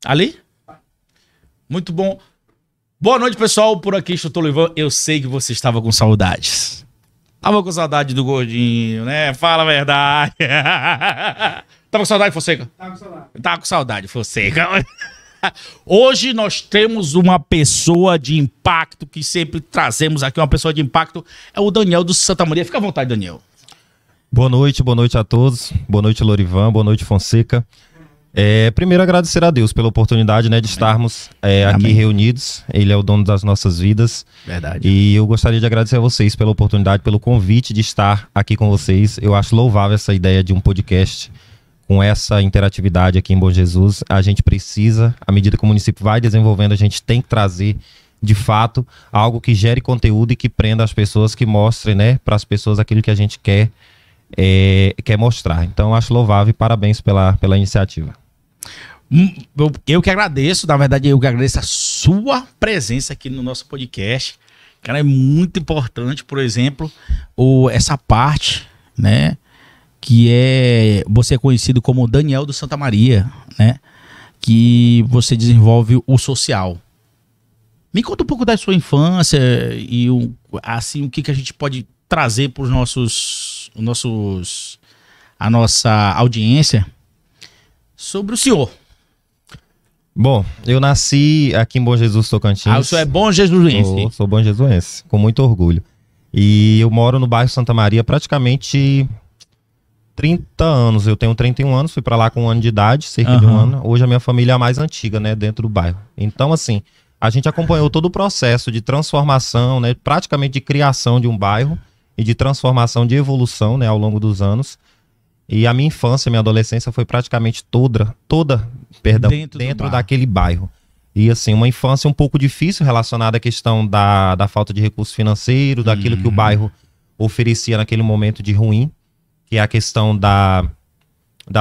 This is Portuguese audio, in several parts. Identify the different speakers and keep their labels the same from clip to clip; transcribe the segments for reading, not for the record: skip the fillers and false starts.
Speaker 1: Ali? Muito bom. Boa noite, pessoal. Por aqui, Chutou Livan. Eu sei que você estava com saudades. Tava com saudade do gordinho, né? Fala a verdade. Tava com saudade, Fonseca? Tava com saudade. Tava com saudade, Fonseca. Hoje nós temos uma pessoa de impacto que sempre trazemos aqui, uma pessoa de impacto, é o Daniel do Santa Maria. Fica à vontade, Daniel.
Speaker 2: Boa noite a todos. Boa noite, Lorivan. Boa noite, Fonseca. Primeiro agradecer a Deus pela oportunidade, né, de estarmos aqui reunidos. Ele é o dono das nossas vidas.
Speaker 1: Verdade.
Speaker 2: E eu gostaria de agradecer a vocês pela oportunidade, pelo convite de estar aqui com vocês. Eu acho louvável essa ideia de um podcast com essa interatividade aqui em Bom Jesus. A gente precisa, à medida que o município vai desenvolvendo, a gente tem que trazer, de fato, algo que gere conteúdo e que prenda as pessoas, que mostre, né, para as pessoas aquilo que a gente quer mostrar. Então, acho louvável e parabéns pela iniciativa.
Speaker 1: Eu que agradeço, na verdade, eu que agradeço a sua presença aqui no nosso podcast. Cara, é muito importante, por exemplo, essa parte, né, que você é conhecido como Daniel do Santa Maria, né, que você desenvolve o social. Me conta um pouco da sua infância e assim, o que a gente pode trazer para a nossa audiência sobre o senhor.
Speaker 2: Bom, eu nasci aqui em Bom Jesus, Tocantins.
Speaker 1: O senhor é bom jesusense?
Speaker 2: Sou bom jesuense, com muito orgulho. E eu moro no bairro Santa Maria praticamente 30 anos. Eu tenho 31 anos, fui pra lá com 1 ano de idade, cerca de 1 ano. Hoje a minha família é a mais antiga, né, dentro do bairro. Então, assim, a gente acompanhou todo o processo de transformação, né, praticamente de criação de um bairro e de transformação, de evolução, né, ao longo dos anos. E a minha infância, minha adolescência foi praticamente toda dentro daquele bairro. E assim, uma infância um pouco difícil relacionada à questão da falta de recurso financeiro, daquilo que o bairro oferecia naquele momento de ruim, que é a questão da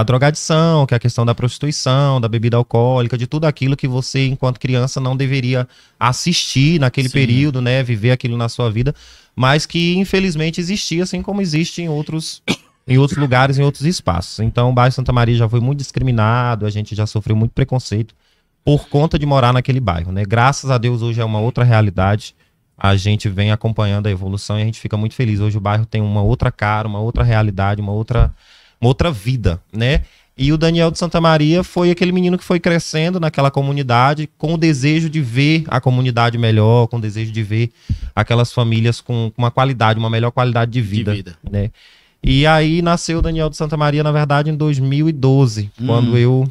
Speaker 2: drogadição, que é a questão da prostituição, da bebida alcoólica, de tudo aquilo que você, enquanto criança, não deveria assistir naquele período, né, viver aquilo na sua vida, mas que infelizmente existia, assim como existe em outros lugares, em outros espaços. Então o bairro Santa Maria já foi muito discriminado, a gente já sofreu muito preconceito por conta de morar naquele bairro, né? Graças a Deus hoje é uma outra realidade, a gente vem acompanhando a evolução e a gente fica muito feliz. Hoje o bairro tem uma outra cara, uma outra realidade, uma outra vida, né? E o Daniel de Santa Maria foi aquele menino que foi crescendo naquela comunidade com o desejo de ver a comunidade melhor, com o desejo de ver aquelas famílias com uma qualidade, uma melhor qualidade de vida. Né? E aí nasceu o Daniel de Santa Maria, na verdade, em 2012, quando eu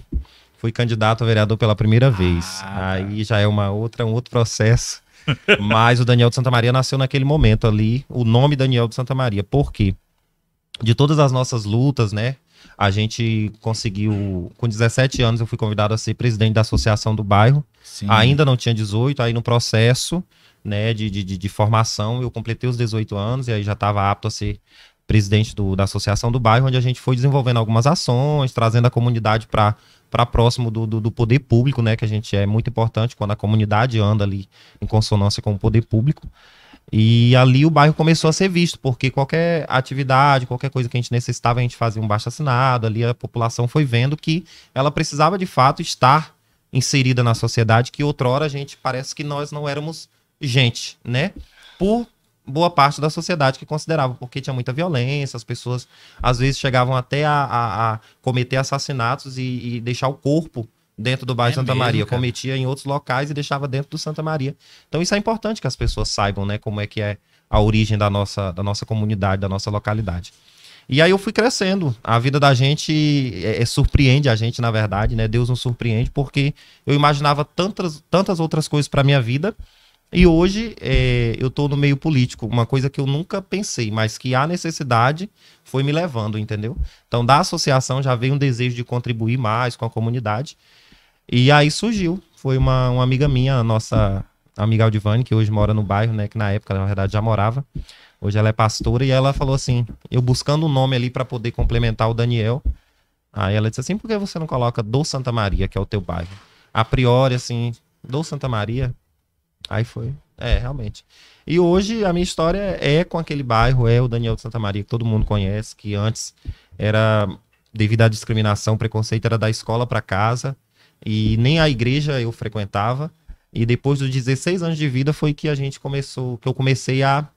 Speaker 2: fui candidato a vereador pela primeira vez. Aí já é um outro processo. Mas o Daniel de Santa Maria nasceu naquele momento ali, o nome Daniel de Santa Maria. Por quê? De todas as nossas lutas, né? A gente conseguiu, com 17 anos eu fui convidado a ser presidente da associação do bairro. Sim. Ainda não tinha 18, aí no processo, né, de formação eu completei os 18 anos e aí já estava apto a ser presidente da associação do bairro, onde a gente foi desenvolvendo algumas ações, trazendo a comunidade para próximo do poder público, né, que a gente é muito importante quando a comunidade anda ali em consonância com o poder público. E ali o bairro começou a ser visto, porque qualquer atividade, qualquer coisa que a gente necessitava, a gente fazia um abaixo-assinado, ali a população foi vendo que ela precisava de fato estar inserida na sociedade, que outrora a gente parece que nós não éramos gente, né, por boa parte da sociedade que considerava, porque tinha muita violência, as pessoas às vezes chegavam até a cometer assassinatos e deixar o corpo dentro do bairro Santa Maria, cara. Cometia em outros locais e deixava dentro do Santa Maria. Então isso é importante que as pessoas saibam, né, como é que é a origem da nossa comunidade, da nossa localidade. E aí eu fui crescendo, a vida da gente surpreende a gente, na verdade, né, Deus nos surpreende, porque eu imaginava tantas outras coisas para minha vida. E hoje eu estou no meio político, uma coisa que eu nunca pensei, mas que a necessidade foi me levando, entendeu? Então da associação já veio um desejo de contribuir mais com a comunidade. E aí surgiu, foi uma amiga minha, a nossa amiga Aldivane, que hoje mora no bairro, né? Que na época, na verdade, já morava. Hoje ela é pastora e ela falou assim, eu buscando um nome ali para poder complementar o Daniel. Aí ela disse assim, por que você não coloca do Santa Maria, que é o teu bairro? A priori, assim, do Santa Maria... Aí foi, realmente. E hoje a minha história é com aquele bairro, é o Daniel de Santa Maria, que todo mundo conhece, que antes era, devido à discriminação, preconceito, era da escola para casa. e nem a igreja eu frequentava. E depois dos 16 anos de vida foi que que eu comecei a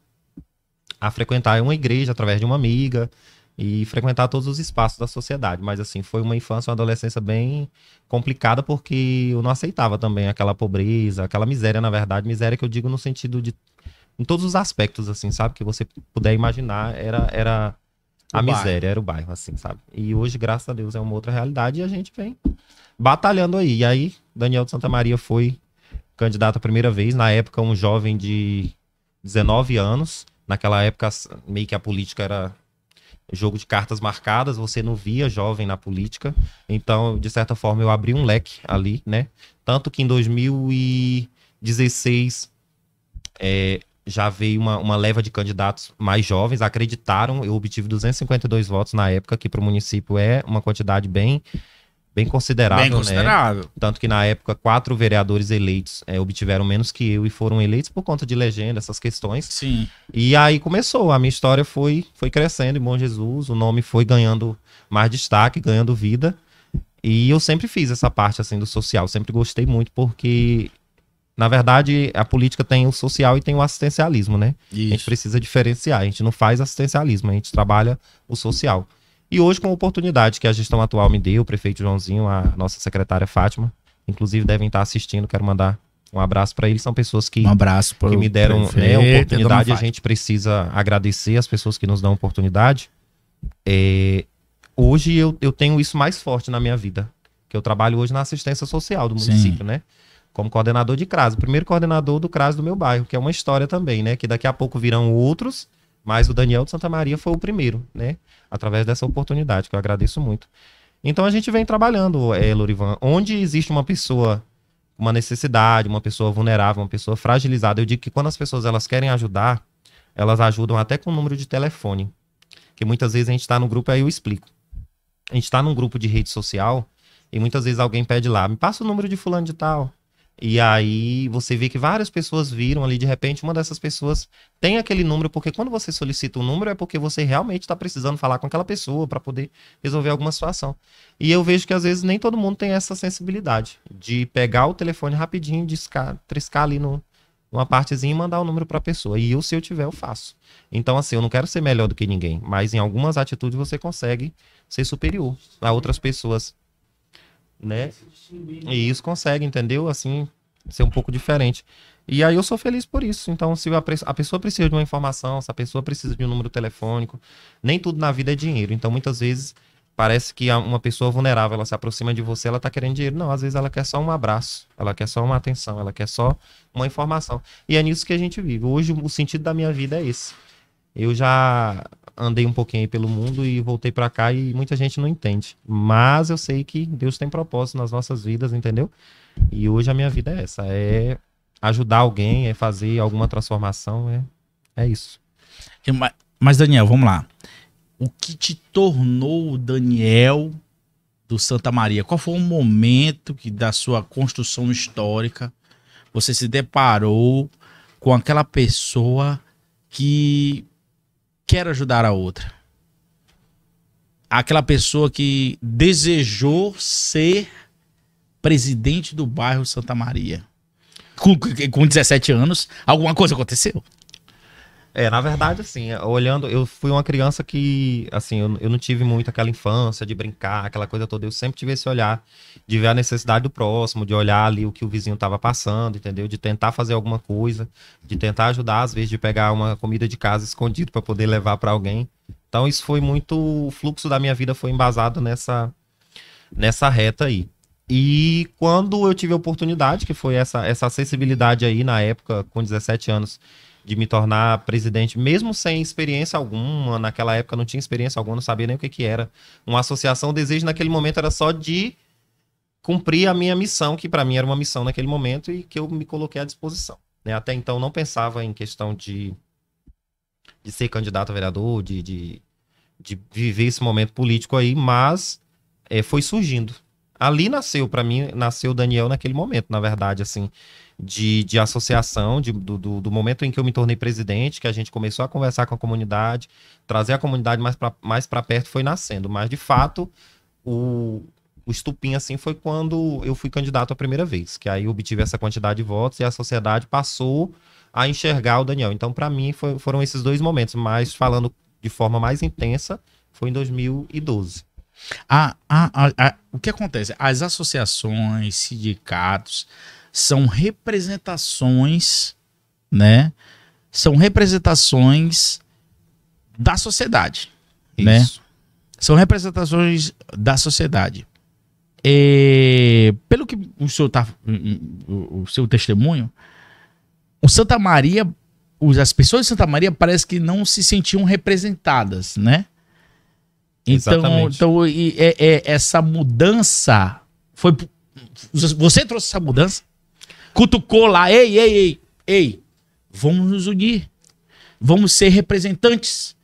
Speaker 2: frequentar uma igreja através de uma amiga e frequentar todos os espaços da sociedade. Mas assim, foi uma infância, uma adolescência bem complicada porque eu não aceitava também aquela pobreza, aquela miséria, na verdade, miséria que eu digo no sentido de em todos os aspectos, assim, sabe? Que você puder imaginar, era a miséria, era o bairro, assim, sabe? E hoje, graças a Deus, é uma outra realidade e a gente vem batalhando aí. E aí, Daniel de Santa Maria foi candidato a primeira vez, na época um jovem de 19 anos. Naquela época, meio que a política era jogo de cartas marcadas, você não via jovem na política. Então, de certa forma, eu abri um leque ali, né? Tanto que em 2016 já veio uma leva de candidatos mais jovens, acreditaram, eu obtive 252 votos na época, que para o município é uma quantidade bem considerável,
Speaker 1: Bem considerável.
Speaker 2: Né? Tanto que na época 4 vereadores eleitos obtiveram menos que eu e foram eleitos por conta de legenda, essas questões.
Speaker 1: Sim.
Speaker 2: E aí começou, a minha história foi crescendo em Bom Jesus, o nome foi ganhando mais destaque, ganhando vida. E eu sempre fiz essa parte assim do social, sempre gostei muito porque, na verdade, a política tem o social e tem o assistencialismo, né?
Speaker 1: Isso.
Speaker 2: A gente precisa diferenciar, a gente não faz assistencialismo, a gente trabalha o social. E hoje, com a oportunidade que a gestão atual me deu, o prefeito Joãozinho, a nossa secretária Fátima, inclusive devem estar assistindo, quero mandar um abraço para eles, são pessoas que,
Speaker 1: Um abraço
Speaker 2: que me deram
Speaker 1: prefeito,
Speaker 2: oportunidade, a gente precisa agradecer as pessoas que nos dão oportunidade. Hoje eu tenho isso mais forte na minha vida, que eu trabalho hoje na assistência social do município, né? Como coordenador de CRAS, o primeiro coordenador do CRAS do meu bairro, que é uma história também, né? Que daqui a pouco virão outros, mas o Daniel de Santa Maria foi o primeiro, né? Através dessa oportunidade, que eu agradeço muito. Então a gente vem trabalhando, Lorivan, onde existe uma pessoa com uma necessidade, uma pessoa vulnerável, uma pessoa fragilizada. Eu digo que quando as pessoas elas querem ajudar, elas ajudam até com o número de telefone. Que muitas vezes a gente está no grupo, aí eu explico. A gente está num grupo de rede social e muitas vezes alguém pede lá, me passa o número de fulano de tal. E aí você vê que várias pessoas viram ali, de repente uma dessas pessoas tem aquele número, porque quando você solicita um número é porque você realmente está precisando falar com aquela pessoa para poder resolver alguma situação. E eu vejo que às vezes nem todo mundo tem essa sensibilidade de pegar o telefone rapidinho, triscar ali numa partezinha e mandar o número para a pessoa. E eu, se eu tiver, eu faço. Então assim, eu não quero ser melhor do que ninguém, mas em algumas atitudes você consegue ser superior a outras pessoas, né? E isso consegue, entendeu? Assim, ser um pouco diferente. E aí eu sou feliz por isso. Então, se a pessoa precisa de uma informação, se a pessoa precisa de um número telefônico, nem tudo na vida é dinheiro. Então, muitas vezes, parece que uma pessoa vulnerável, ela se aproxima de você, ela tá querendo dinheiro. Não, às vezes ela quer só um abraço, ela quer só uma atenção, ela quer só uma informação. E é nisso que a gente vive. Hoje, o sentido da minha vida é esse. Eu já andei um pouquinho aí pelo mundo e voltei pra cá e muita gente não entende. Mas eu sei que Deus tem propósito nas nossas vidas, entendeu? E hoje a minha vida é essa, é ajudar alguém, é fazer alguma transformação, é isso.
Speaker 1: Mas Daniel, vamos lá. O que te tornou o Daniel do Santa Maria? Qual foi o momento que da sua construção histórica você se deparou com aquela pessoa que quer ajudar a outra? Aquela pessoa que desejou ser presidente do bairro Santa Maria. Com 17 anos, alguma coisa aconteceu?
Speaker 2: Na verdade, assim, olhando, eu fui uma criança que, assim, eu não tive muito aquela infância de brincar, aquela coisa toda. Eu sempre tive esse olhar de ver a necessidade do próximo, de olhar ali o que o vizinho estava passando, entendeu? De tentar fazer alguma coisa, de tentar ajudar, às vezes, de pegar uma comida de casa escondido para poder levar para alguém. Então, isso foi muito, o fluxo da minha vida foi embasado nessa reta aí. E quando eu tive a oportunidade, que foi essa acessibilidade aí na época, com 17 anos, de me tornar presidente, mesmo sem experiência alguma, naquela época não tinha experiência alguma, não sabia nem o que era. Uma associação, o desejo naquele momento era só de cumprir a minha missão, que para mim era uma missão naquele momento e que eu me coloquei à disposição, né? Até então não pensava em questão de ser candidato a vereador, de viver esse momento político aí, mas foi surgindo. Ali nasceu, para mim, nasceu o Daniel naquele momento, na verdade, assim, de associação, do momento em que eu me tornei presidente, que a gente começou a conversar com a comunidade, trazer a comunidade mais para perto, foi nascendo. Mas, de fato, o estupim, assim, foi quando eu fui candidato a primeira vez. Que aí eu obtive essa quantidade de votos e a sociedade passou a enxergar o Daniel. Então, para mim, foram esses dois momentos. Mas, falando de forma mais intensa, foi em 2012.
Speaker 1: O que acontece? As associações, sindicatos, são representações, né? São representações da sociedade, né? São representações da sociedade. Pelo que o senhor o seu testemunho, o Santa Maria, as pessoas de Santa Maria parece que não se sentiam representadas, né? Então essa mudança foi. Você trouxe essa mudança? Cutucou lá, ei, vamos nos unir, vamos ser representantes.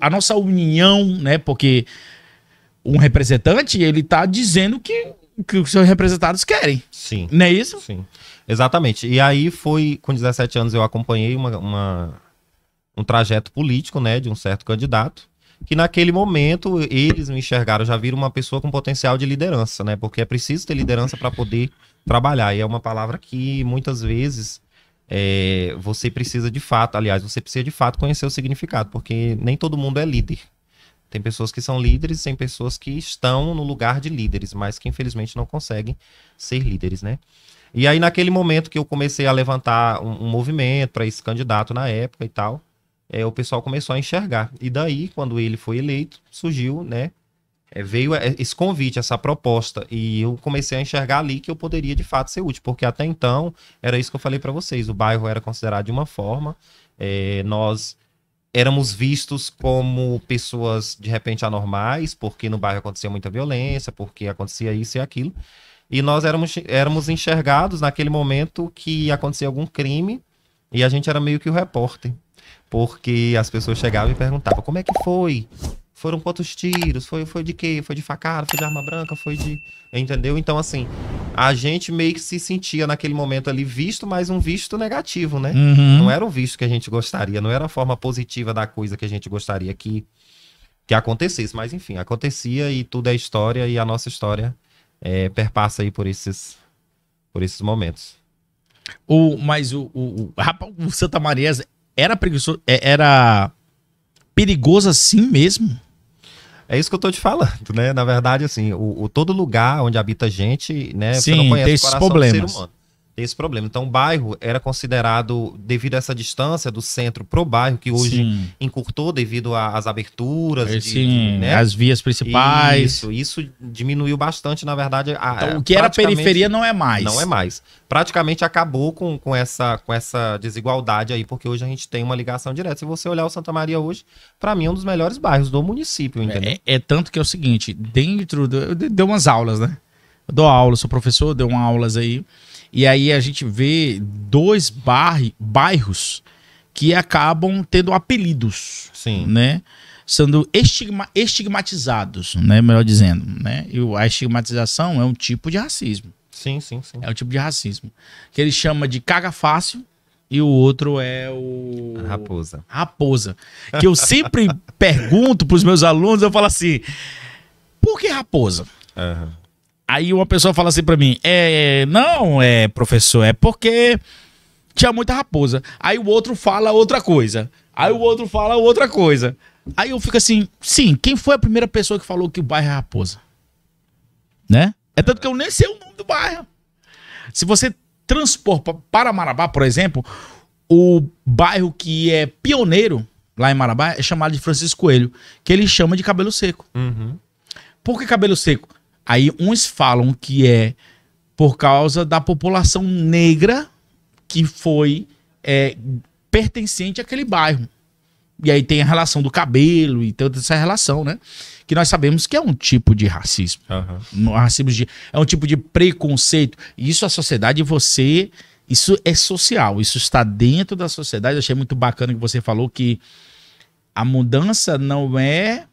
Speaker 1: A nossa união, né? Porque um representante, ele tá dizendo que os seus representados querem.
Speaker 2: Sim.
Speaker 1: Não é isso?
Speaker 2: Sim, exatamente. E aí foi, com 17 anos eu acompanhei um trajeto político, né, de um certo candidato, que naquele momento eles me enxergaram, já viram uma pessoa com potencial de liderança, né? Porque é preciso ter liderança para poder trabalhar. E é uma palavra que muitas vezes você precisa de fato, aliás, você precisa de fato conhecer o significado, porque nem todo mundo é líder. Tem pessoas que são líderes, tem pessoas que estão no lugar de líderes, mas que infelizmente não conseguem ser líderes, né? E aí naquele momento que eu comecei a levantar um movimento para esse candidato na época e tal, o pessoal começou a enxergar. E daí, quando ele foi eleito, surgiu, né? Veio esse convite, essa proposta, e eu comecei a enxergar ali que eu poderia de fato ser útil, porque até então era isso que eu falei para vocês, o bairro era considerado de uma forma, nós éramos vistos como pessoas de repente anormais, porque no bairro acontecia muita violência, porque acontecia isso e aquilo, e nós éramos enxergados naquele momento que acontecia algum crime, e a gente era meio que o repórter, porque as pessoas chegavam e perguntavam, como é que foi? Foram quantos tiros? Foi de quê? Foi de facada? Foi de arma branca? Foi de... Entendeu? Então, assim, a gente meio que se sentia naquele momento ali visto, mas um visto negativo, né?
Speaker 1: Uhum.
Speaker 2: Não era o visto que a gente gostaria, não era a forma positiva da coisa que a gente gostaria que acontecesse. Mas, enfim, acontecia e tudo é história e a nossa história perpassa aí por esses momentos.
Speaker 1: Mas o Santa Maria era preguiçoso, era perigoso assim mesmo?
Speaker 2: É isso que eu tô te falando, né? Na verdade, assim, todo lugar onde habita gente, né?
Speaker 1: Sim,
Speaker 2: você não conhece
Speaker 1: tem
Speaker 2: o
Speaker 1: esses
Speaker 2: coração
Speaker 1: problemas.
Speaker 2: do ser humano. Tem esse problema. Então, o bairro era considerado, devido a essa distância do centro pro bairro, que hoje encurtou devido às aberturas.
Speaker 1: Né? As vias principais.
Speaker 2: Isso diminuiu bastante, na verdade.
Speaker 1: Então, o que era periferia não é mais.
Speaker 2: Não é mais. Praticamente acabou com essa desigualdade aí, porque hoje a gente tem uma ligação direta. Se você olhar o Santa Maria hoje, para mim é um dos melhores bairros do município, entendeu?
Speaker 1: Tanto que é o seguinte, eu dei umas aulas, né? Eu dou aula, sou professor, dei umas aulas aí. E aí a gente vê dois bairros que acabam tendo apelidos,
Speaker 2: sim,
Speaker 1: né? Sendo estigmatizados, né? Melhor dizendo, né? E a estigmatização é um tipo de racismo.
Speaker 2: Sim.
Speaker 1: É um tipo de racismo. Que ele chama de caga fácil e o outro é o... Raposa. Que eu sempre pergunto pros meus alunos, eu falo assim, por que raposa? Aí uma pessoa fala assim pra mim, professor, é porque tinha muita raposa. Aí o outro fala outra coisa. Aí o outro fala outra coisa. Aí eu fico assim, sim, quem foi a primeira pessoa que falou que o bairro é Raposa? Né? É tanto que eu nem sei o nome do bairro. Se você transpor para Marabá, por exemplo, o bairro que é pioneiro lá em Marabá é chamado de Francisco Coelho, que ele chama de Cabelo Seco. Por que Cabelo Seco? Aí uns falam que é por causa da população negra que foi pertencente àquele bairro. E aí tem a relação do cabelo e toda essa relação, né? Que nós sabemos que é um tipo de racismo. É um tipo de preconceito. E isso a sociedade, isso é social, isso está dentro da sociedade. Eu achei muito bacana que você falou que a mudança não é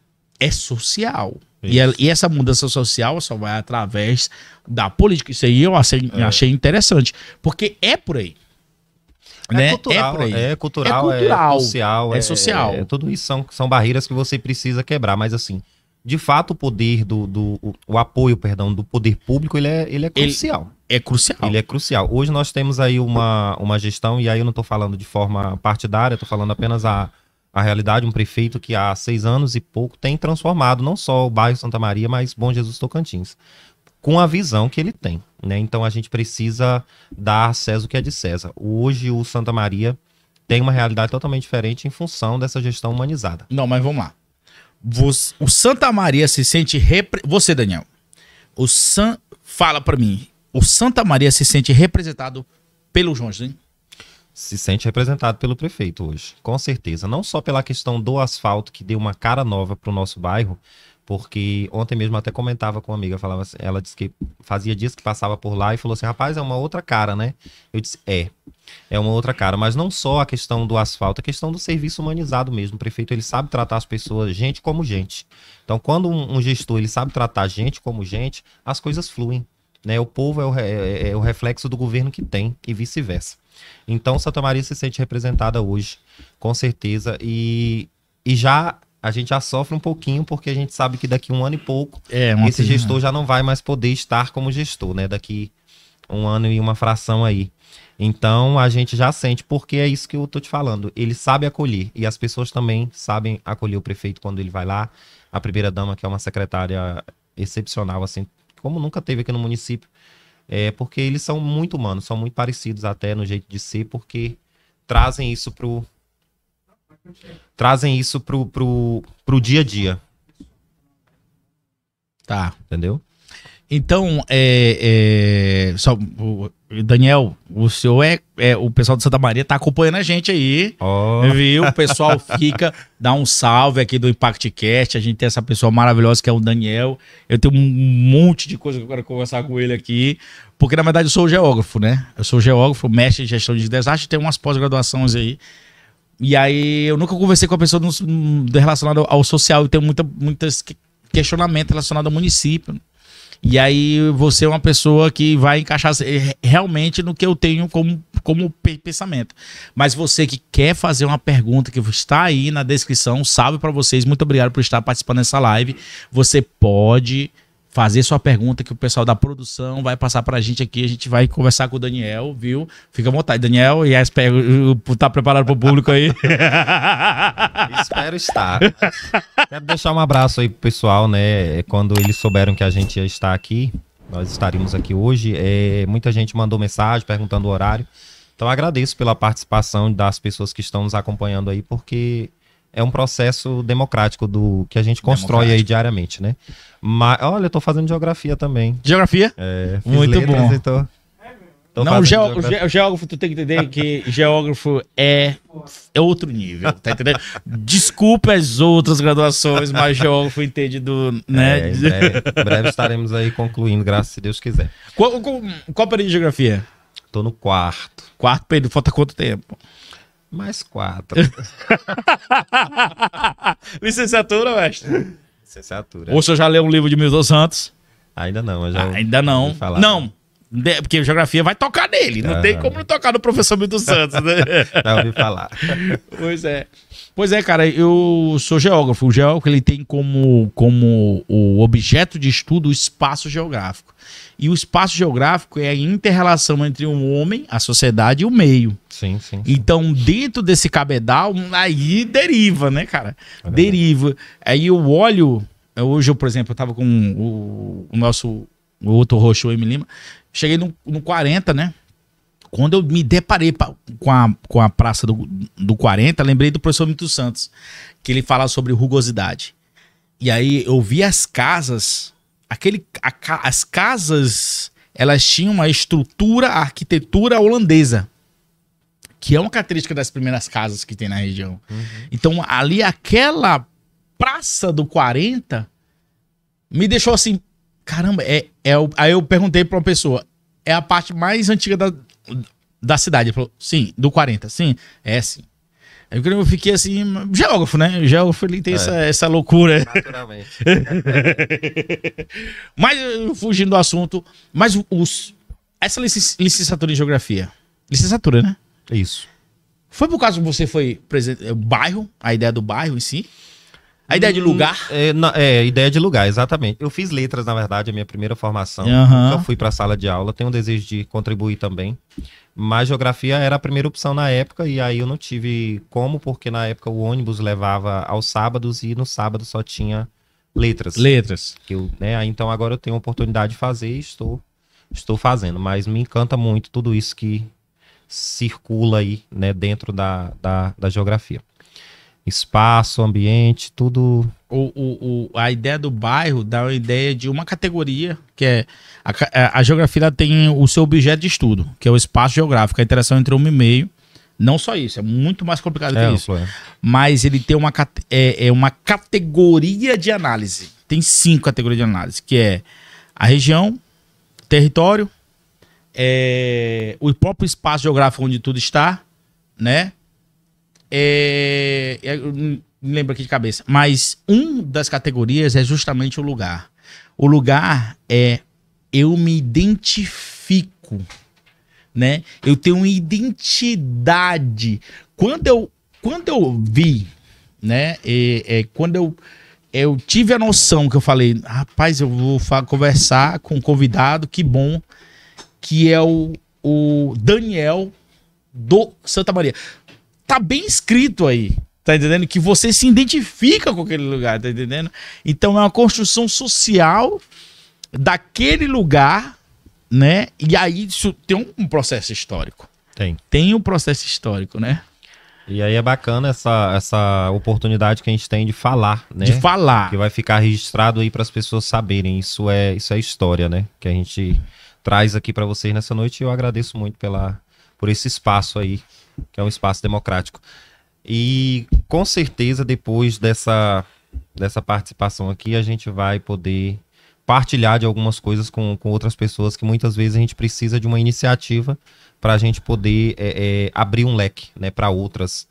Speaker 1: social. E essa mudança social só vai através da política. Isso aí eu achei interessante. Porque é por aí. Né?
Speaker 2: Cultural,
Speaker 1: por aí.
Speaker 2: É cultural,
Speaker 1: é
Speaker 2: social.
Speaker 1: É social.
Speaker 2: Tudo isso são barreiras que você precisa quebrar. Mas assim, de fato, o poder o apoio, perdão, do poder público, ele é crucial.
Speaker 1: É crucial.
Speaker 2: Ele é crucial. Hoje nós temos aí uma gestão, e aí eu não estou falando de forma partidária, estou falando apenas a realidade, um prefeito que há 6 anos e pouco tem transformado não só o bairro Santa Maria, mas Bom Jesus Tocantins, com a visão que ele tem, né? Então a gente precisa dar a César o que é de César. Hoje o Santa Maria tem uma realidade totalmente diferente em função dessa gestão humanizada.
Speaker 1: Não, mas vamos lá. O Santa Maria se sente... Você, Daniel, fala pra mim. O Santa Maria se sente representado pelo João José?
Speaker 2: Se sente representado pelo prefeito hoje, com certeza. Não só pela questão do asfalto, que deu uma cara nova para o nosso bairro, porque ontem mesmo até comentava com uma amiga, falava assim, ela disse que fazia dias que passava por lá e falou assim, rapaz, é uma outra cara, né? Eu disse, é uma outra cara, mas não só a questão do asfalto, a questão do serviço humanizado mesmo. O prefeito, ele sabe tratar as pessoas, gente como gente. Então, quando um gestor, ele sabe tratar gente como gente, as coisas fluem. Né, o povo é o reflexo do governo que tem e vice-versa. Então Santa Maria se sente representada hoje, com certeza, e a gente já sofre um pouquinho, porque a gente sabe que daqui 1 ano e pouco esse gestor já não vai mais poder estar como gestor, né? Daqui 1 ano e uma fração aí. Então a gente já sente, porque é isso que eu tô te falando. Ele sabe acolher, e as pessoas também sabem acolher o prefeito quando ele vai lá. A primeira-dama, que é uma secretária excepcional, assim, como nunca teve aqui no município, porque eles são muito humanos, são muito parecidos até no jeito de ser, porque trazem isso pro dia a dia.
Speaker 1: Tá.
Speaker 2: Entendeu?
Speaker 1: Então, Daniel, o senhor o pessoal de Santa Maria tá acompanhando a gente aí, viu? O pessoal fica, dá um salve aqui do ImpactCast, a gente tem essa pessoa maravilhosa que é o Daniel, eu tenho um monte de coisa que eu quero conversar com ele aqui, porque na verdade eu sou geógrafo, né? Eu sou geógrafo, mestre em gestão de desastre, tenho umas pós-graduações aí, e aí eu nunca conversei com a pessoa relacionada ao social, e tenho muitos questionamentos relacionados ao município. E aí você é uma pessoa que vai encaixar realmente no que eu tenho como pensamento. Mas você que quer fazer uma pergunta que está aí na descrição, salve para vocês, muito obrigado por estar participando dessa live. Você pode fazer sua pergunta que o pessoal da produção vai passar pra gente aqui, a gente vai conversar com o Daniel, viu? Fica à vontade, Daniel, e tá preparado pro público aí?
Speaker 2: Espero estar. Quero deixar um abraço aí pro pessoal, né? Quando eles souberam que a gente ia estar aqui, nós estaríamos aqui hoje, muita gente mandou mensagem perguntando o horário. Então agradeço pela participação das pessoas que estão nos acompanhando aí, porque é um processo democrático do que a gente constrói aí diariamente, né? Mas, olha, eu tô fazendo geografia também.
Speaker 1: Geografia? Muito bom. Não, geógrafo, tu tem que entender que geógrafo é outro nível, tá entendendo? Desculpa as outras graduações, mas geógrafo entende né?
Speaker 2: Em breve estaremos aí concluindo, graças a Deus quiser.
Speaker 1: Qual período de geografia?
Speaker 2: Tô no 4º.
Speaker 1: 4º período, falta quanto tempo?
Speaker 2: Mais 4.
Speaker 1: Licenciatura, mestre?
Speaker 2: Licenciatura.
Speaker 1: Ou o senhor já leu um livro de Milton Santos?
Speaker 2: Ainda não, eu já
Speaker 1: ainda não. Não, porque geografia vai tocar nele. Não tem como não tocar no professor Milton Santos, né?
Speaker 2: Já ouvi falar.
Speaker 1: Pois é, cara, eu sou geógrafo. O geógrafo, ele tem como o objeto de estudo o espaço geográfico. E o espaço geográfico é a inter-relação entre o homem, a sociedade e o meio.
Speaker 2: Sim.
Speaker 1: Então, dentro desse cabedal, aí deriva, né, cara? Deriva. Aí eu olho... Hoje, por exemplo, eu tava com o outro roxo, o Emily Lima. Cheguei no 40, né? Quando eu me deparei com a praça do 40, lembrei do professor Milton Santos, que ele fala sobre rugosidade. E aí eu vi as casas... As casas, elas tinham uma estrutura, arquitetura holandesa, que é uma característica das primeiras casas que tem na região. Então, ali, aquela praça do 40 me deixou assim, caramba, aí eu perguntei para uma pessoa, é a parte mais antiga da cidade? Ele falou, sim, do 40, sim, sim. Aí eu fiquei assim, geógrafo, né? O geógrafo, ele tem essa loucura.
Speaker 2: Naturalmente.
Speaker 1: Mas, fugindo do assunto, mas essa licenciatura em geografia, licenciatura, né?
Speaker 2: Isso.
Speaker 1: Foi por causa que você foi bairro, a ideia do bairro em si? A ideia de lugar?
Speaker 2: Ideia de lugar, exatamente. Eu fiz letras, na verdade, a minha primeira formação.
Speaker 1: Aham.
Speaker 2: Nunca fui para a sala de aula, tenho o desejo de contribuir também. Mas geografia era a primeira opção na época, e aí eu não tive como, porque na época o ônibus levava aos sábados, e no sábado só tinha letras.
Speaker 1: Letras.
Speaker 2: Aí, então agora eu tenho a oportunidade de fazer e estou fazendo. Mas me encanta muito tudo isso que circula aí, né, dentro da geografia. Espaço, ambiente, tudo.
Speaker 1: A ideia do bairro dá uma ideia de uma categoria, que é a geografia, ela tem o seu objeto de estudo, que é o espaço geográfico, a interação entre um e meio. Não só isso, é muito mais complicado que isso. Mas ele tem uma categoria de análise. Tem 5 categorias de análise, que é a região, território, o próprio espaço geográfico onde tudo está, né? Eu não lembro aqui de cabeça, mas uma das categorias é justamente o lugar. O lugar eu me identifico, né? Eu tenho uma identidade. Quando eu vi, né? Quando eu tive a noção que eu falei, rapaz, eu vou conversar com um convidado, que bom, que é o Daniel do Santa Maria. Tá bem escrito aí, tá entendendo? Que você se identifica com aquele lugar, tá entendendo? Então é uma construção social daquele lugar, né? E aí isso tem um processo histórico. Tem um processo histórico, né?
Speaker 2: E aí é bacana essa oportunidade que a gente tem de falar, né?
Speaker 1: De falar.
Speaker 2: Que vai ficar registrado aí para as pessoas saberem. Isso é história, né? Que a gente traz aqui para vocês nessa noite, e eu agradeço muito por esse espaço aí, que é um espaço democrático. E com certeza depois dessa participação aqui, a gente vai poder partilhar de algumas coisas com outras pessoas, que muitas vezes a gente precisa de uma iniciativa para a gente poder abrir um leque, né, para outras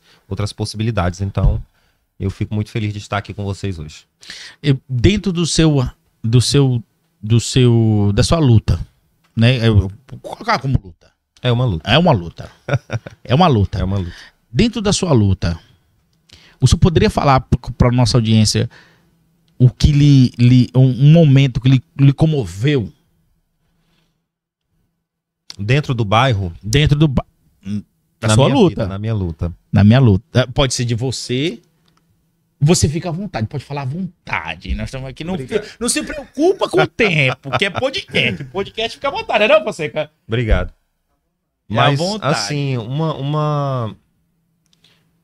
Speaker 2: possibilidades. Então, eu fico muito feliz de estar aqui com vocês hoje.
Speaker 1: Dentro da sua luta, né? Eu vou colocar como luta.
Speaker 2: É uma luta.
Speaker 1: É uma luta. É uma luta.
Speaker 2: É uma luta.
Speaker 1: Dentro da sua luta, o senhor poderia falar para a nossa audiência o que um momento que lhe comoveu?
Speaker 2: Dentro do bairro?
Speaker 1: Dentro da sua luta.
Speaker 2: Na minha luta.
Speaker 1: Na minha luta. Pode ser de você. Você fica à vontade, pode falar à vontade. Nós estamos aqui, não se preocupa com o tempo, que é podcast. Podcast fica à vontade, não, Fonseca?
Speaker 2: Obrigado. Mas,
Speaker 1: à vontade.
Speaker 2: Assim, um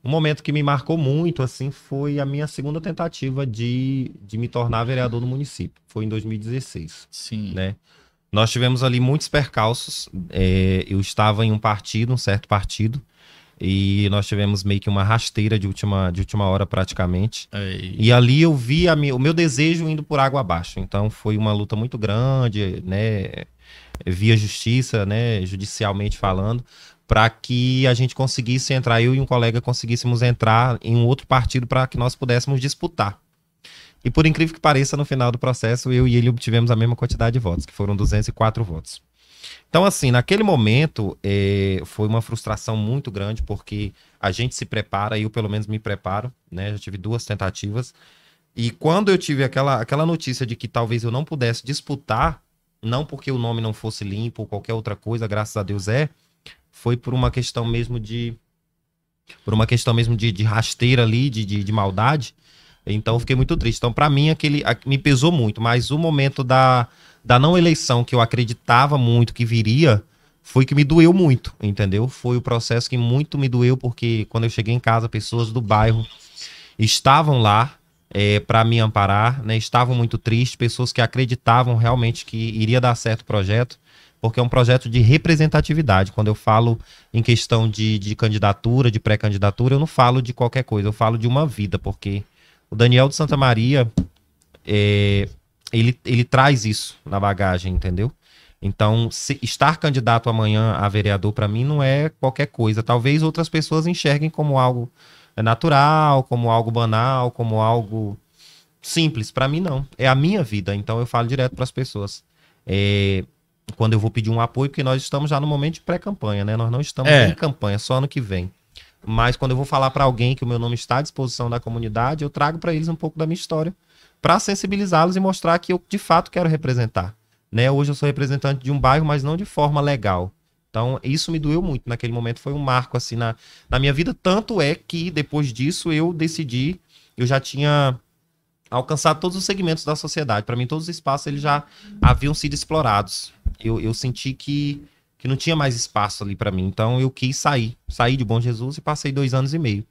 Speaker 2: momento que me marcou muito, assim, foi a minha segunda tentativa de me tornar vereador no município. Foi em 2016.
Speaker 1: Sim.
Speaker 2: Né? Nós tivemos ali muitos percalços. Eu estava em um certo partido, e nós tivemos meio que uma rasteira de última hora praticamente. E ali eu vi o meu desejo indo por água abaixo. Então foi uma luta muito grande, né, via justiça, né, judicialmente falando, para que a gente conseguisse entrar, eu e um colega conseguíssemos entrar em um outro partido para que nós pudéssemos disputar. E por incrível que pareça, no final do processo, eu e ele obtivemos a mesma quantidade de votos, que foram 204 votos. Então, assim, naquele momento, foi uma frustração muito grande, porque a gente se prepara, eu pelo menos me preparo, né? Já tive 2 tentativas. E quando eu tive aquela notícia de que talvez eu não pudesse disputar, não porque o nome não fosse limpo ou qualquer outra coisa, graças a Deus foi por uma questão mesmo de rasteira ali, de maldade. Então, eu fiquei muito triste. Então, para mim, me pesou muito. Mas o momento da não eleição, que eu acreditava muito que viria, foi que me doeu muito, entendeu? Foi o processo que muito me doeu, porque quando eu cheguei em casa, pessoas do bairro estavam lá para me amparar, né? Estavam muito tristes, pessoas que acreditavam realmente que iria dar certo o projeto, porque é um projeto de representatividade. Quando eu falo em questão de candidatura, de pré-candidatura, eu não falo de qualquer coisa, eu falo de uma vida, porque o Daniel de Santa Maria, ele traz isso na bagagem, entendeu? Então, estar candidato amanhã a vereador, para mim, não é qualquer coisa. Talvez outras pessoas enxerguem como algo natural, como algo banal, como algo simples. Para mim, não. É a minha vida, então eu falo direto para as pessoas. Quando eu vou pedir um apoio, porque nós estamos já no momento de pré-campanha, né? Nós não estamos em campanha, só ano que vem. Mas quando eu vou falar para alguém que o meu nome está à disposição da comunidade, eu trago para eles um pouco da minha história, para sensibilizá-los e mostrar que eu de fato quero representar. Né? Hoje eu sou representante de um bairro, mas não de forma legal. Então isso me doeu muito. Naquele momento foi um marco assim na minha vida. Tanto é que depois disso eu decidi, eu já tinha alcançado todos os segmentos da sociedade. Para mim todos os espaços eles já haviam sido explorados. Eu senti que não tinha mais espaço ali para mim. Então eu quis sair de Bom Jesus e passei 2 anos e meio.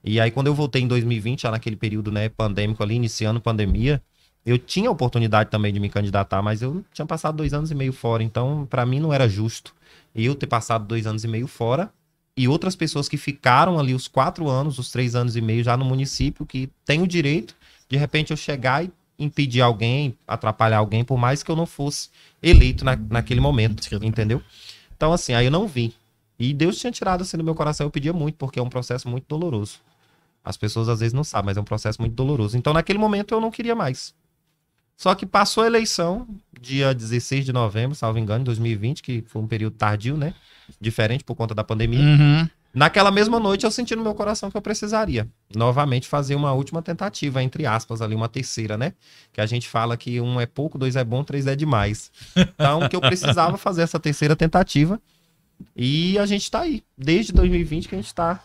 Speaker 2: E aí quando eu voltei em 2020, já naquele período, né, pandêmico ali, iniciando pandemia, eu tinha a oportunidade também de me candidatar, mas eu tinha passado 2 anos e meio fora. Então para mim não era justo eu ter passado 2 anos e meio fora e outras pessoas que ficaram ali os 4 anos, os 3 anos e meio já no município, que tem o direito, de repente eu chegar e impedir alguém, atrapalhar alguém, por mais que eu não fosse eleito naquele momento, entendeu? Então, assim, aí eu não vim. E Deus tinha tirado assim do meu coração, eu pedia muito, porque é um processo muito doloroso. As pessoas às vezes não sabem, mas é um processo muito doloroso. Então, naquele momento, eu não queria mais. Só que passou a eleição, dia 16 de novembro, salvo engano, 2020, que foi um período tardio, né? Diferente por conta da pandemia.
Speaker 1: Uhum.
Speaker 2: Naquela mesma noite, eu senti no meu coração que eu precisaria novamente fazer uma última tentativa, entre aspas, ali, uma terceira, né? Que a gente fala que 1 é pouco, 2 é bom, 3 é demais. Então, que eu precisava fazer essa terceira tentativa. E a gente tá aí, desde 2020 que a gente tá